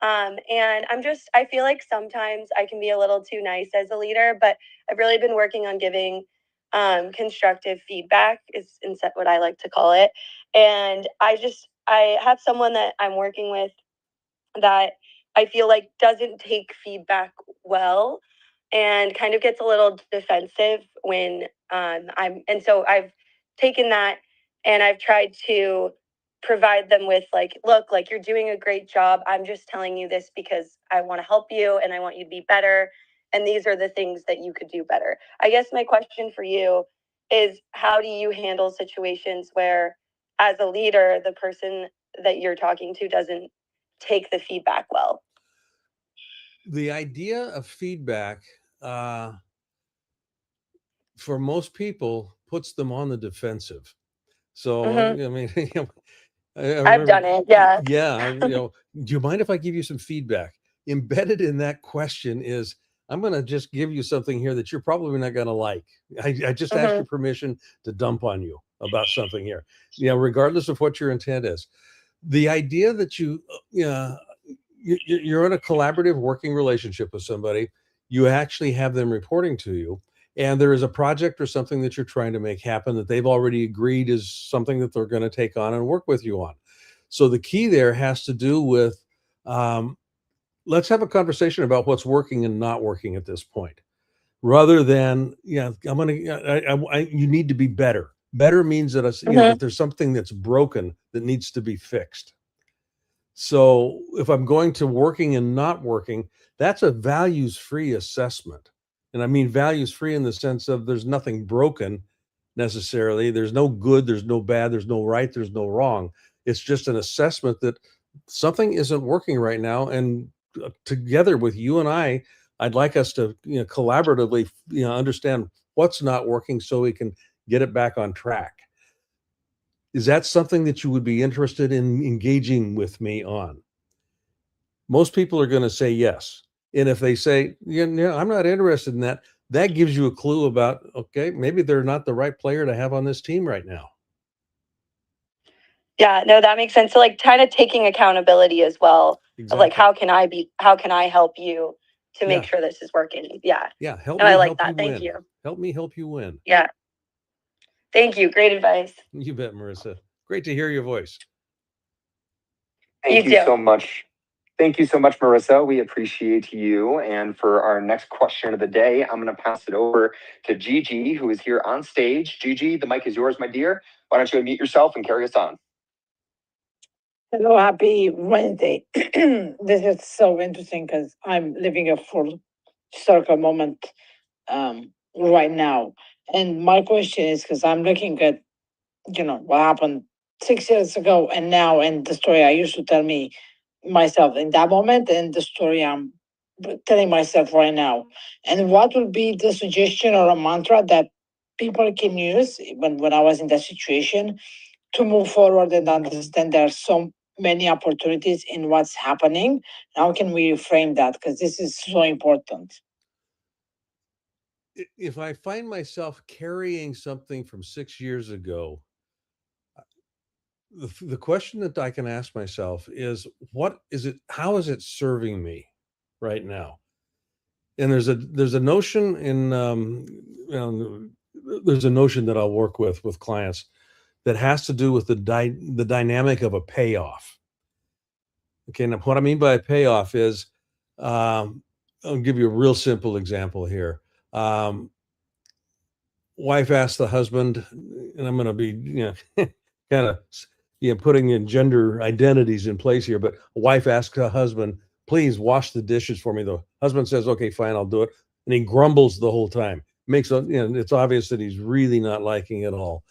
And I feel like sometimes I can be a little too nice as a leader, but I've really been working on giving constructive feedback is what I like to call it. And I have someone that I'm working with that I feel like doesn't take feedback well and kind of gets a little defensive when so I've taken that and I've tried to provide them with look, like, you're doing a great job. I'm just telling you this because I want to help you and I want you to be better. And these are the things that you could do better. I guess my question for you is, how do you handle situations where, as a leader, the person that you're talking to doesn't take the feedback well? The idea of feedback, for most people, puts them on the defensive. So, I mean, I've done it. Yeah. Yeah. Do you mind if I give you some feedback? Embedded in that question is, I'm going to just give you something here that you're probably not going to like. I just asked your permission to dump on you about something here. Regardless of what your intent is. The idea that you're in a collaborative working relationship with somebody, you actually have them reporting to you, and there is a project or something that you're trying to make happen that they've already agreed is something that they're going to take on and work with you on. So the key there has to do with, let's have a conversation about what's working and not working at this point, rather than, you need to be better. Better means that that there's something that's broken that needs to be fixed. So if I'm going to working and not working, that's a values-free assessment. And I mean values-free in the sense of there's nothing broken necessarily. There's no good, there's no bad, there's no right, there's no wrong. It's just an assessment that something isn't working right now. And together with you and I'd like us to, collaboratively, understand what's not working so we can get it back on track. Is that something that you would be interested in engaging with me on? Most people are going to say yes. And if they say, yeah, I'm not interested in that, that gives you a clue about, okay, maybe they're not the right player to have on this team right now. Yeah, no, that makes sense. So like kind of taking accountability as well of like, Exactly. how can I help you to make Yeah. sure this is working? Yeah. Yeah. Help No, me I like help that. you Thank win. you. Help me help you win. Yeah. Thank you. Great advice. You bet, Marissa. Great to hear your voice. Thank You you too. so much. Thank you so much, Marissa. We appreciate you. And for our next question of the day, I'm going to pass it over to Gigi, who is here on stage. Gigi, the mic is yours, my dear. Why don't you unmute yourself and carry us on? Hello, happy Wednesday. This is so interesting because I'm living a full circle moment right now. And my question is because I'm looking at, what happened 6 years ago and now, and the story I used to tell me myself in that moment, and the story I'm telling myself right now. And what would be the suggestion or a mantra that people can use when I was in that situation to move forward and understand there are so many opportunities in what's happening? How can we frame that? Because this is so important. If I find myself carrying something from 6 years ago, the question that I can ask myself is, what is it? How is it serving me right now? And there's a notion in there's a notion that I'll work with clients that has to do with the dynamic of a payoff. Okay, now what I mean by a payoff is, I'll give you a real simple example here. Wife asked the husband, and I'm going to be, kind of, putting in gender identities in place here, but a wife asks the husband, please wash the dishes for me. The husband says, okay, fine, I'll do it. And he grumbles the whole time. It's obvious that he's really not liking it all.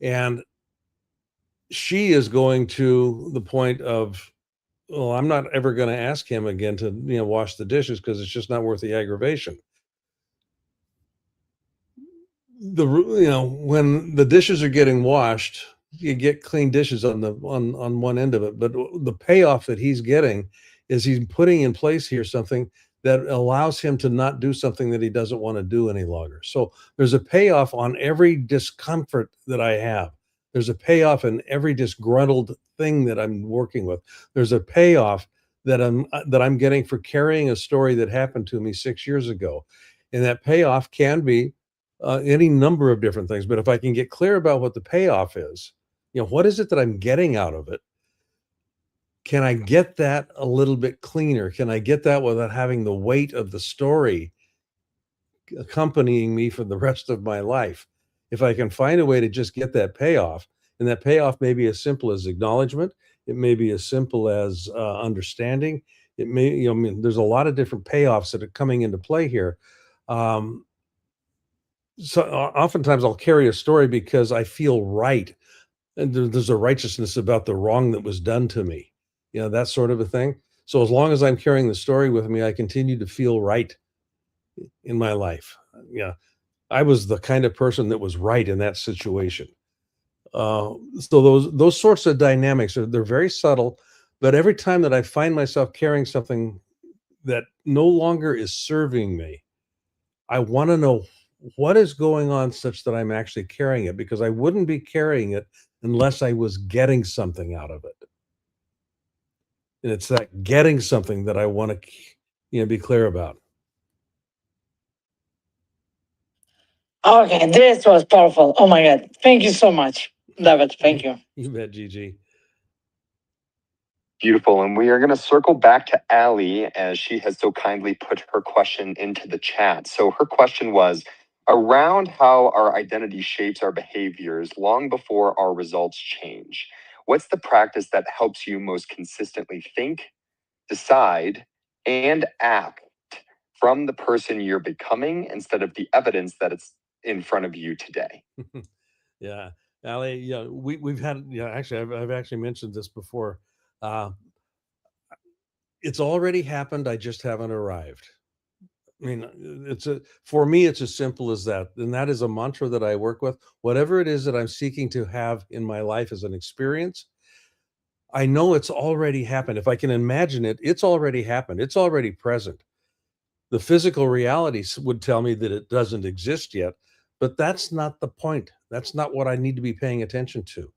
And she is going to the point of, well, I'm not ever going to ask him again to, wash the dishes because it's just not worth the aggravation. When the dishes are getting washed, you get clean dishes on one end of it, but the payoff that he's getting is he's putting in place here something that allows him to not do something that he doesn't want to do any longer. So there's a payoff on every discomfort that I have. There's a payoff in every disgruntled thing that I'm working with. There's a payoff that I'm getting for carrying a story that happened to me 6 years ago. And that payoff can be any number of different things. But if I can get clear about what the payoff is, what is it that I'm getting out of it? Can I get that a little bit cleaner? Can I get that without having the weight of the story accompanying me for the rest of my life? If I can find a way to just get that payoff, and that payoff may be as simple as acknowledgement, it may be as simple as understanding. It may, there's a lot of different payoffs that are coming into play here. So oftentimes I'll carry a story because I feel right. And there's a righteousness about the wrong that was done to me, that sort of a thing. So as long as I'm carrying the story with me, I continue to feel right in my life. Yeah. I was the kind of person that was right in that situation. So those sorts of dynamics they're very subtle, but every time that I find myself carrying something that no longer is serving me, I want to know what is going on such that I'm actually carrying it, because I wouldn't be carrying it unless I was getting something out of it. And it's that getting something that I want to, be clear about. Okay, this was powerful. Oh my God. Thank you so much. Love it. Thank you. You bet, Gigi. Beautiful. And we are going to circle back to Allie as she has so kindly put her question into the chat. So her question was around how our identity shapes our behaviors long before our results change. What's the practice that helps you most consistently think, decide, and act from the person you're becoming instead of the evidence that it's in front of you today? Yeah. Allie, we've had, actually, I've actually mentioned this before. It's already happened. I just haven't arrived. I mean, for me, it's as simple as that. And that is a mantra that I work with. Whatever it is that I'm seeking to have in my life as an experience, I know it's already happened. If I can imagine it, it's already happened. It's already present. The physical realities would tell me that it doesn't exist yet, but that's not the point. That's not what I need to be paying attention to.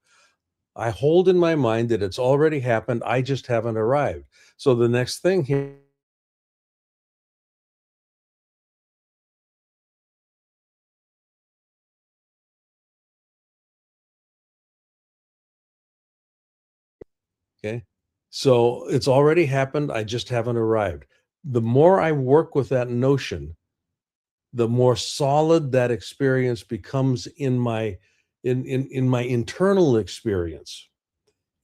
I hold in my mind that it's already happened. I just haven't arrived. So the next thing here, okay? So it's already happened. I just haven't arrived. The more I work with that notion, the more solid that experience becomes in my in my internal experience.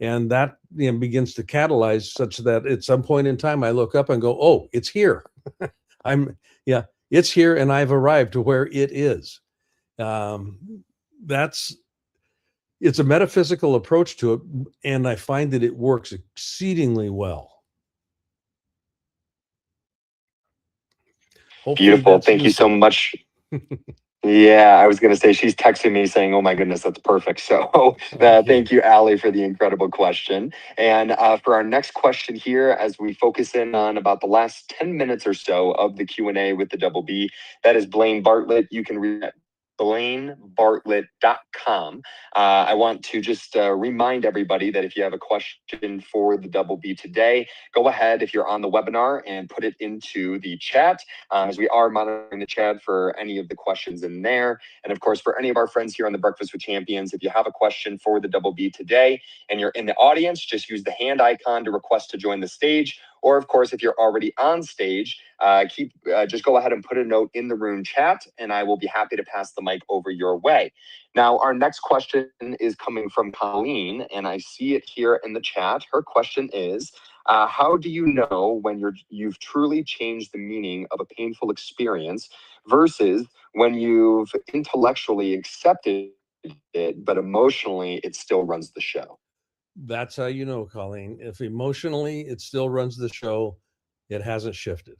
And that, begins to catalyze such that at some point in time I look up and go, "Oh, it's here." I'm yeah, it's here and I've arrived to where it is. That's It's a metaphysical approach to it, and I find that it works exceedingly well. Hopefully Beautiful. that's Thank you so useful. much. Yeah, I was going to say she's texting me saying, "Oh my goodness, that's perfect." So, Okay. thank you, Allie, for the incredible question. And for our next question here, as we focus in on about the last 10 minutes or so of the Q&A with the double B, that is Blaine Bartlett. You can read at blainebartlett.com. I want to just remind everybody that if you have a question for the double B today, go ahead if you're on the webinar and put it into the chat, as we are monitoring the chat for any of the questions in there. And of course, for any of our friends here on the Breakfast with Champions, if you have a question for the double B today and you're in the audience, just use the hand icon to request to join the stage. Or of course, if you're already on stage, just go ahead and put a note in the room chat, and I will be happy to pass the mic over your way. Now, our next question is coming from Colleen, and I see it here in the chat. Her question is, how do you know when you've truly changed the meaning of a painful experience versus when you've intellectually accepted it, but emotionally it still runs the show? That's how you know, Colleen. If emotionally it still runs the show, it hasn't shifted.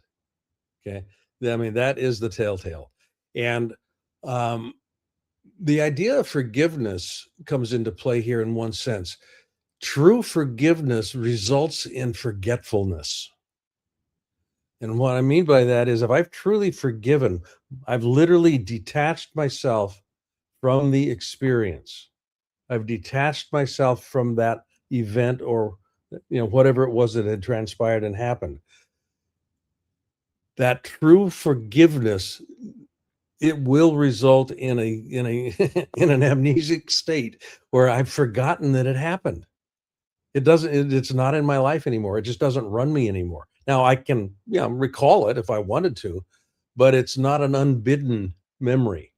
Okay. I mean, that is the telltale. And the idea of forgiveness comes into play here in one sense. True forgiveness results in forgetfulness. And what I mean by that is if I've truly forgiven, I've literally detached myself from the experience. I've detached myself from that event or whatever it was that had transpired and happened. That true forgiveness, it will result in a in an amnesic state where I've forgotten that it happened. It's not in my life anymore. It just doesn't run me anymore. Now I can recall it if I wanted to, but it's not an unbidden memory.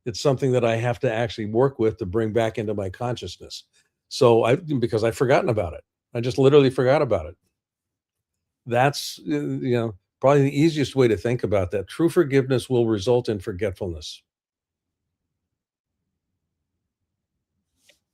It's something that I have to actually work with to bring back into my consciousness. So because I've forgotten about it. I just literally forgot about it. That's probably the easiest way to think about that. True forgiveness will result in forgetfulness.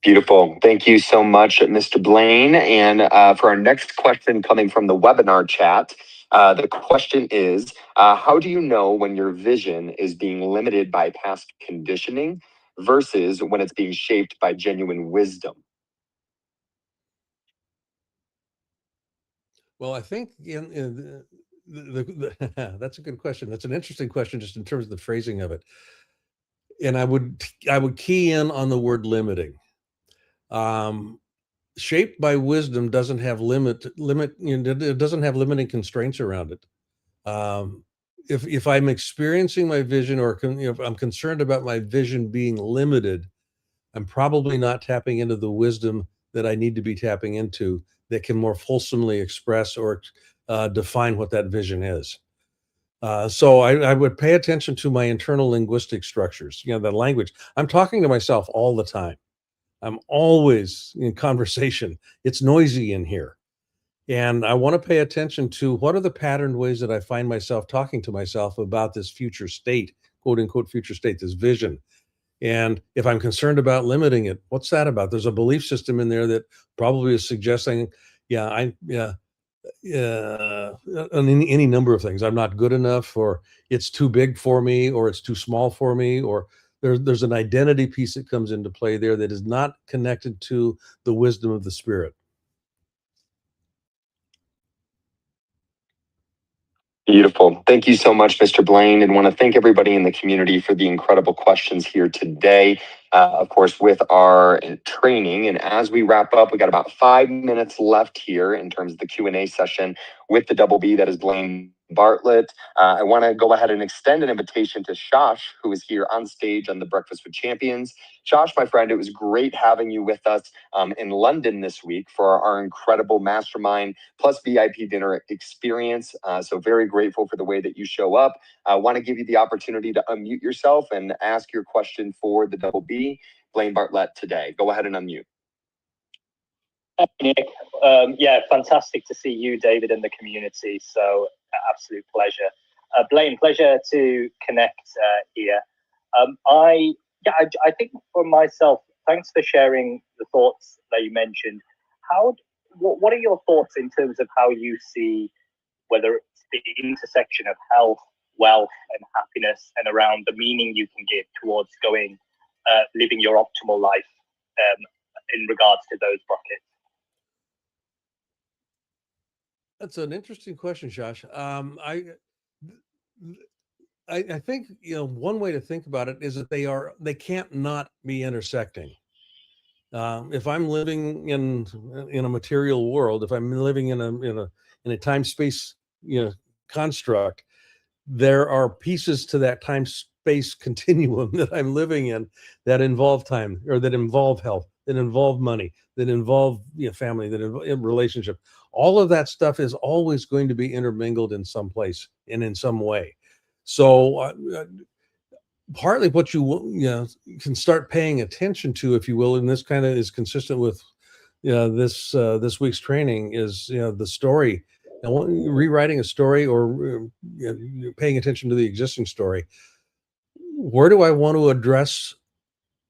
Beautiful. Thank you so much, Mr. Blaine. And for our next question coming from the webinar chat, the question is, how do you know when your vision is being limited by past conditioning versus when it's being shaped by genuine wisdom? Well, I think that's a good question. That's an interesting question just in terms of the phrasing of it. And I would key in on the word limiting. Shaped by wisdom doesn't have it doesn't have limiting constraints around it. If I'm experiencing my vision or if I'm concerned about my vision being limited, I'm probably not tapping into the wisdom that I need to be tapping into that can more fulsomely express or define what that vision is. So I would pay attention to my internal linguistic structures, the language. I'm talking to myself all the time. I'm always in conversation. It's noisy in here. And I want to pay attention to what are the patterned ways that I find myself talking to myself about this future state, quote unquote, future state, this vision. And if I'm concerned about limiting it, what's that about? There's a belief system in there that probably is suggesting, yeah, on any number of things. I'm not good enough, or it's too big for me, or it's too small for me, or there's an identity piece that comes into play there that is not connected to the wisdom of the spirit. Beautiful. Thank you so much, Mr. Blaine, and want to thank everybody in the community for the incredible questions here today. Of course, with our training, and as we wrap up, we got about 5 minutes left here in terms of the Q&A session with the double B, that is Blaine Bartlett. I want to go ahead and extend an invitation to Shosh, who is here on stage on the Breakfast with Champions. Shosh, my friend, it was great having you with us in London this week for our incredible mastermind plus VIP dinner experience. So very grateful for the way that you show up. I want to give you the opportunity to unmute yourself and ask your question for the double B, Blaine Bartlett, today. Go ahead and unmute. Nick, yeah, fantastic to see you, David, in the community. So absolute pleasure. Blaine, pleasure to connect here. I think for myself, thanks for sharing the thoughts that you mentioned. What are your thoughts in terms of how you see whether it's the intersection of health, wealth, and happiness, and around the meaning you can give towards living your optimal life in regards to those buckets? That's an interesting question, Josh. I think, one way to think about it is that they can't not be intersecting. If I'm living in a material world, if I'm living in a time space construct, there are pieces to that time space continuum that I'm living in that involve time, or that involve health, that involve money, that involve family, that involve relationship. All of that stuff is always going to be intermingled in some place and in some way. So partly what you can start paying attention to, if you will, and this kind of is consistent with this week's training, is the story. And rewriting a story, or paying attention to the existing story. Where do I want to address,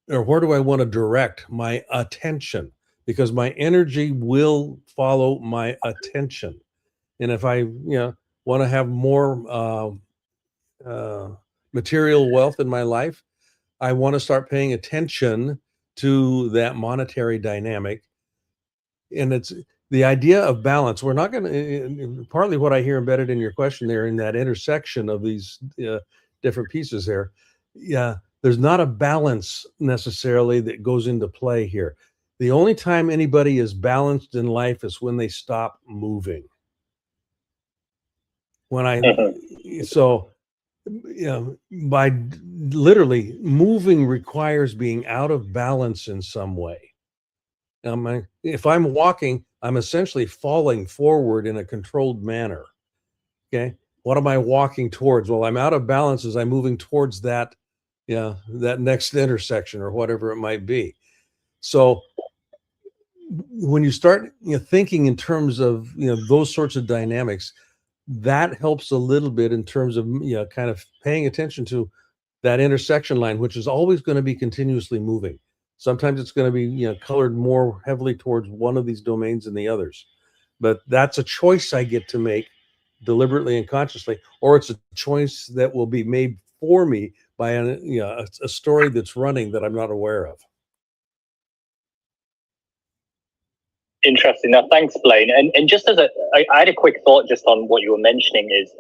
or where do I want to direct my attention? Because my energy will follow my attention. And if I want to have more material wealth in my life, I want to start paying attention to that monetary dynamic. And it's the idea of balance. We're not going to, partly what I hear embedded in your question there, in that intersection of these different pieces there. Yeah, there's not a balance necessarily that goes into play here. The only time anybody is balanced in life is when they stop moving. So by literally moving requires being out of balance in some way. If I'm walking, I'm essentially falling forward in a controlled manner. Okay. What am I walking towards? Well, I'm out of balance as I'm moving towards that next intersection, or whatever it might be. So when you start thinking in terms of those sorts of dynamics, that helps a little bit in terms of kind of paying attention to that intersection line, which is always going to be continuously moving. Sometimes it's going to be colored more heavily towards one of these domains than the others, but that's a choice I get to make deliberately and consciously, or it's a choice that will be made for me by a story that's running that I'm not aware of. Interesting. Now, thanks, Blaine. And just I had a quick thought just on what you were mentioning, is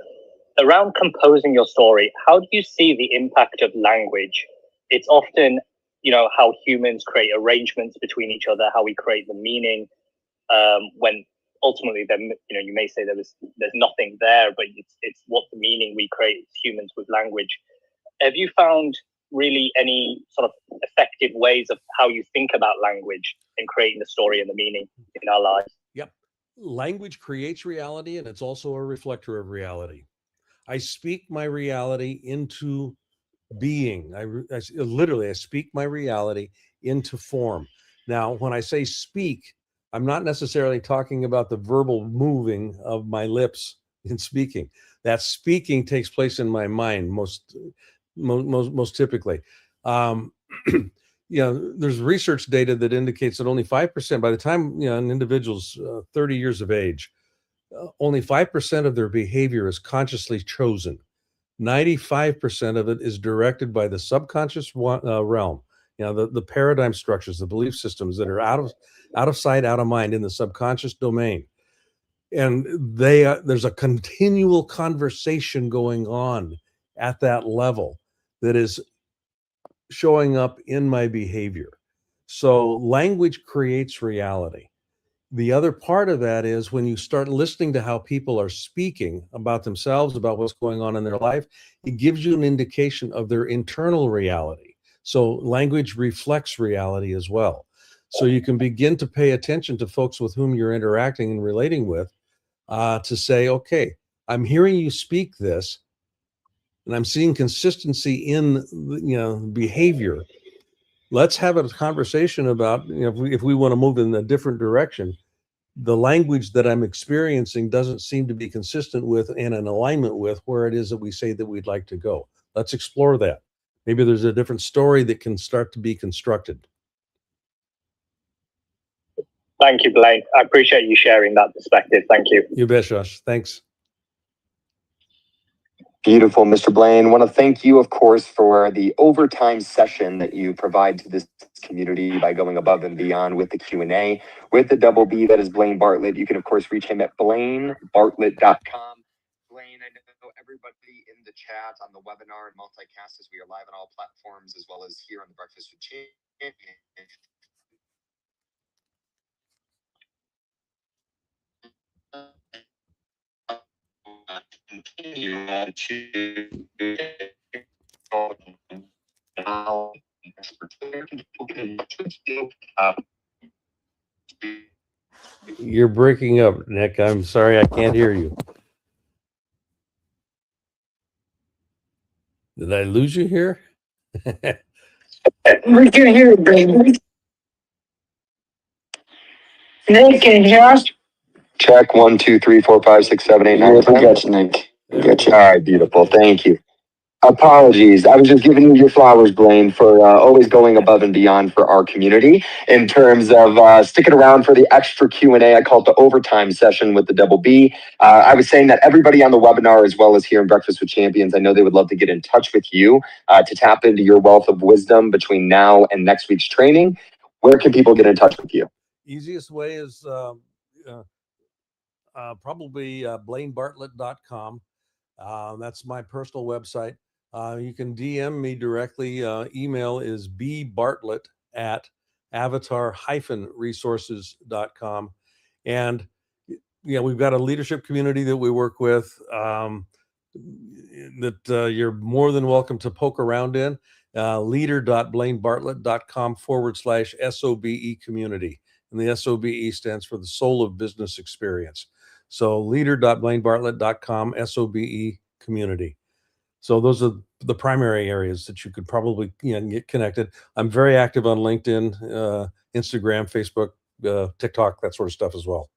around composing your story. How do you see the impact of language? It's often, how humans create arrangements between each other, how we create the meaning, when ultimately, then, you may say there's nothing there, but it's what the meaning we create as humans with language. Have you found really any sort of effective ways of how you think about language and creating the story and the meaning in our lives? Yep. Language creates reality, and it's also a reflector of reality. I speak my reality into being. I literally speak my reality into form. Now, when I say speak, I'm not necessarily talking about the verbal moving of my lips in speaking. That speaking takes place in my mind most typically. There's research data that indicates that only 5%, by the time an individual's 30 years of age, only 5% of their behavior is consciously chosen. 95% of it is directed by the subconscious realm. You know, the paradigm structures, the belief systems that are out of sight, out of mind in the subconscious domain. And there's a continual conversation going on at that level that is showing up in my behavior. So language creates reality. The other part of that is when you start listening to how people are speaking about themselves, about what's going on in their life, it gives you an indication of their internal reality. So language reflects reality as well. So you can begin to pay attention to folks with whom you're interacting and relating with, to say, okay, I'm hearing you speak this, and I'm seeing consistency in behavior. Let's have a conversation about, if we want to move in a different direction. The language that I'm experiencing doesn't seem to be consistent with and in alignment with where it is that we say that we'd like to go. Let's explore that. Maybe there's a different story that can start to be constructed. Thank you, Blaine. I appreciate you sharing that perspective. Thank you. You bet, Josh. Thanks. Beautiful, Mr. Blaine. Want to thank you, of course, for the overtime session that you provide to this community by going above and beyond with the Q&A. With the double B, that is Blaine Bartlett. You can, of course, reach him at blainebartlett.com. Blaine, I know everybody in the chat, on the webinar, and multicast as we are live on all platforms, as well as here on the Breakfast with Champions. Continue You're breaking up, Nick. I'm sorry, I can't hear you. Did I lose you here? We can hear you, baby. Nick, can you hear us? Check 1, 2, 3, 4, 5, 6, 7, 8, 9. We got you, Nick. We got you. All right, beautiful. Thank you. Apologies. I was just giving you your flowers, Blaine, for always going above and beyond for our community in terms of sticking around for the extra Q&A. I call it the overtime session with the double B. I was saying that everybody on the webinar, as well as here in Breakfast with Champions, I know they would love to get in touch with you to tap into your wealth of wisdom between now and next week's training. Where can people get in touch with you? Easiest way is probably blainebartlett.com. That's my personal website. You can DM me directly. Email is bbartlett@avatar-resources.com. And we've got a leadership community that we work with that you're more than welcome to poke around in. leader.blainebartlett.com/SOBE community. And the SOBE stands for the Soul of Business Experience. So leader.blainebartlett.com SOBE community. So those are the primary areas that you could probably get connected. I'm very active on LinkedIn, Instagram, Facebook, TikTok, that sort of stuff as well.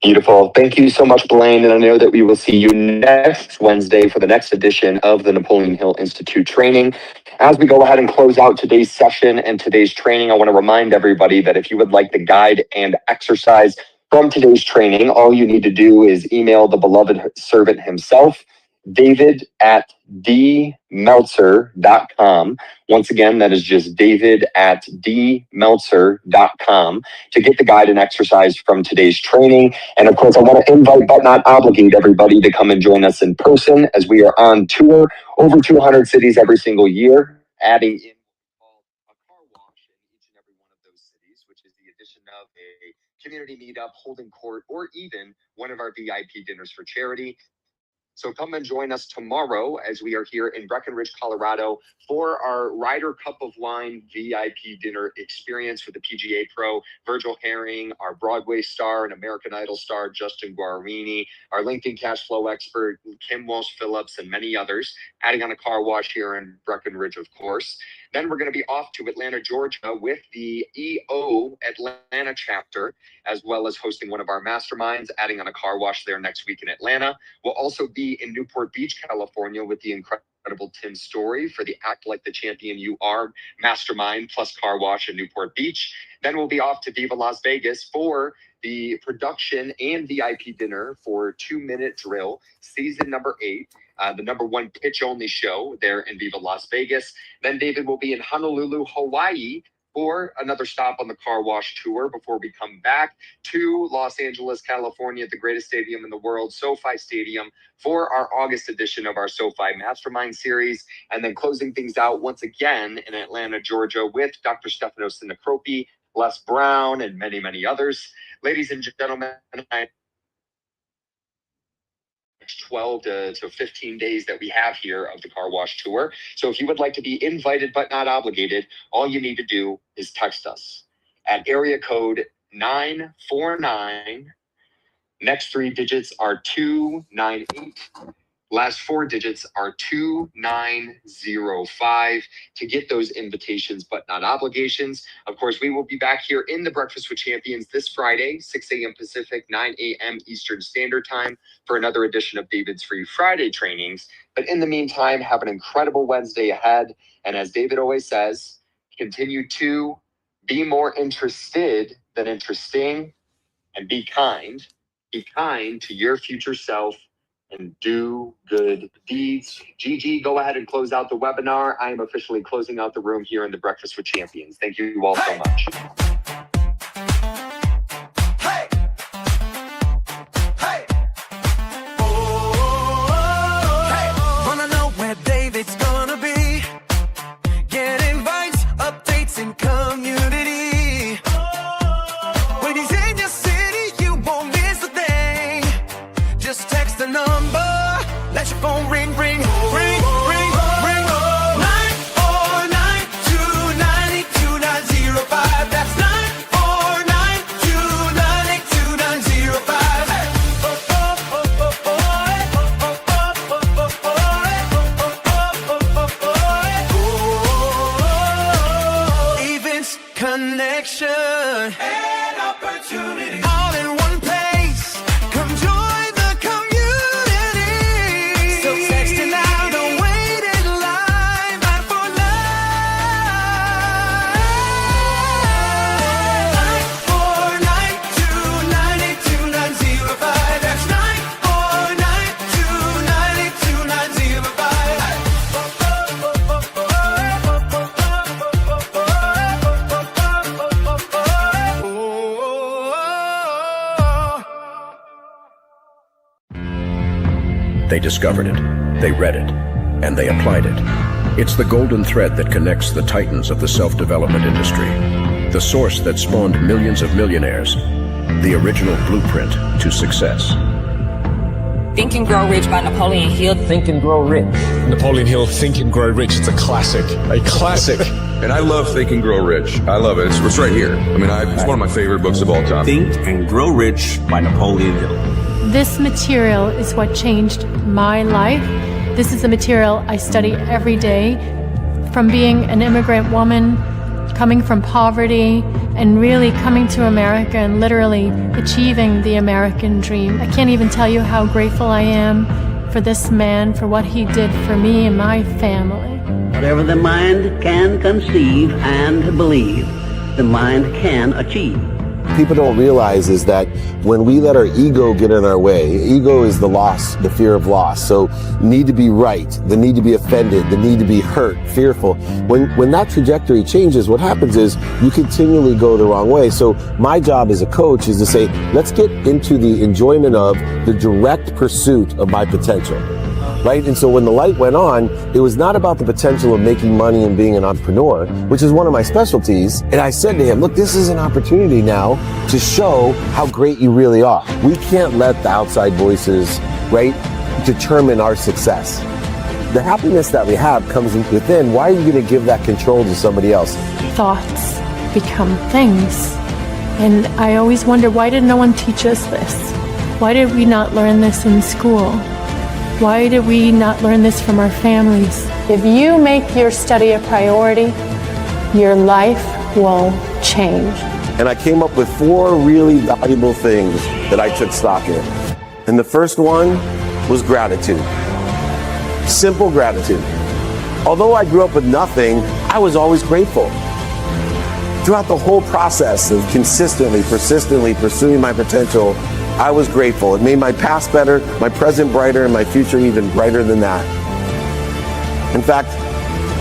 Beautiful. Thank you so much, Blaine. And I know that we will see you next Wednesday for the next edition of the Napoleon Hill Institute training. As we go ahead and close out today's session and today's training, I want to remind everybody that if you would like the guide and exercise from today's training, all you need to do is email the beloved servant himself, david@dmeltzer.com. Once again, that is just david@dmeltzer.com to get the guide and exercise from today's training. And of course, I want to invite but not obligate everybody to come and join us in person as we are on tour over 200 cities every single year, adding in a car wash in each and every one of those cities, which is the addition of a community meetup, holding court, or even one of our VIP dinners for charity. So come and join us tomorrow as we are here in Breckenridge, Colorado for our Ryder Cup of Wine VIP dinner experience with the PGA Pro, Virgil Herring, our Broadway star and American Idol star, Justin Guarini, our LinkedIn cash flow expert, Kim Walsh-Phillips, and many others, adding on a car wash here in Breckenridge, of course. Then we're going to be off to Atlanta, Georgia with the EO Atlanta chapter, as well as hosting one of our masterminds, adding on a car wash there next week in Atlanta. We'll also be in Newport Beach, California with the incredible incredible Tim Story for the Act Like the Champion You Are Mastermind plus car wash in Newport Beach. Then we'll be off to Viva Las Vegas for the production and VIP dinner for 2 Minute Drill, season number 8. The #1 pitch only show there in Viva Las Vegas. Then David will be in Honolulu, Hawaii for another stop on the car wash tour before we come back to Los Angeles, California, the greatest stadium in the world, SoFi Stadium, for our August edition of our SoFi Mastermind series. And then closing things out once again in Atlanta, Georgia with Dr. Stefano Sinacropi, Les Brown, and many, many others. Ladies and gentlemen, 12 to 15 days that we have here of the car wash tour. So if you would like to be invited but not obligated, all you need to do is text us at area code 949. Next 3 digits are 298. Last 4 digits are 2905 to get those invitations but not obligations. Of course, we will be back here in the Breakfast with Champions this Friday, 6 a.m. Pacific, 9 a.m. Eastern Standard Time for another edition of David's Free Friday trainings. But in the meantime, have an incredible Wednesday ahead. And as David always says, continue to be more interested than interesting, and be kind. Be kind to your future self and do good deeds. Gigi, go ahead and close out the webinar. I am officially closing out the room here in the Breakfast with Champions. Thank you all so much. Wanna know where David's gonna be? Get invites, updates, and community. When he's in your city, you won't miss a thing. Just text the number, let your phone ring, ring, ring, ring, ring. 949-292-905. That's 949-292-905. Events, connection, and opportunity. All in one place. Come join the community. So text it now, don't wait in line. 949-292-905. That's 949-292-905. They discovered it, they read it, and they applied it. It's the golden thread that connects the titans of the self-development industry, the source that spawned millions of millionaires, the original blueprint to success. Think and Grow Rich by Napoleon Hill. Think and Grow Rich. Napoleon Hill, Think and Grow Rich. It's a classic. A classic. And I love Think and Grow Rich. I love it. It's right here. I mean, it's one of my favorite books of all time. Think and Grow Rich by Napoleon Hill. This material is what changed my life. This is the material I study every day. From being an immigrant woman, coming from poverty, and really coming to America and literally achieving the American dream. I can't even tell you how grateful I am for this man, for what he did for me and my family. Whatever the mind can conceive and believe, the mind can achieve. People don't realize is that when we let our ego get in our way, ego is the loss, the fear of loss. So need to be right, the need to be offended, the need to be hurt, fearful. When that trajectory changes, what happens is you continually go the wrong way. So my job as a coach is to say, let's get into the enjoyment of the direct pursuit of my potential. Right? And so when the light went on, it was not about the potential of making money and being an entrepreneur, which is one of my specialties. And I said to him, look, this is an opportunity now to show how great you really are. We can't let the outside voices, right, determine our success. The happiness that we have comes within. Why are you going to give that control to somebody else? Thoughts become things. And I always wonder, why did no one teach us this? Why did we not learn this in school? Why did we not learn this from our families? If you make your study a priority, your life will change. And I came up with 4 really valuable things that I took stock in. And the first one was gratitude. Simple gratitude. Although I grew up with nothing, I was always grateful. Throughout the whole process of consistently, persistently pursuing my potential, I was grateful. It made my past better, my present brighter, and my future even brighter than that. In fact,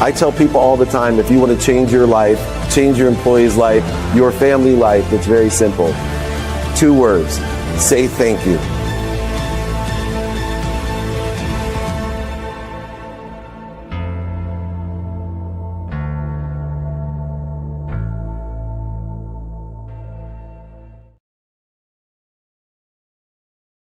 I tell people all the time, if you want to change your life, change your employee's life, your family life, it's very simple. 2 words: say thank you.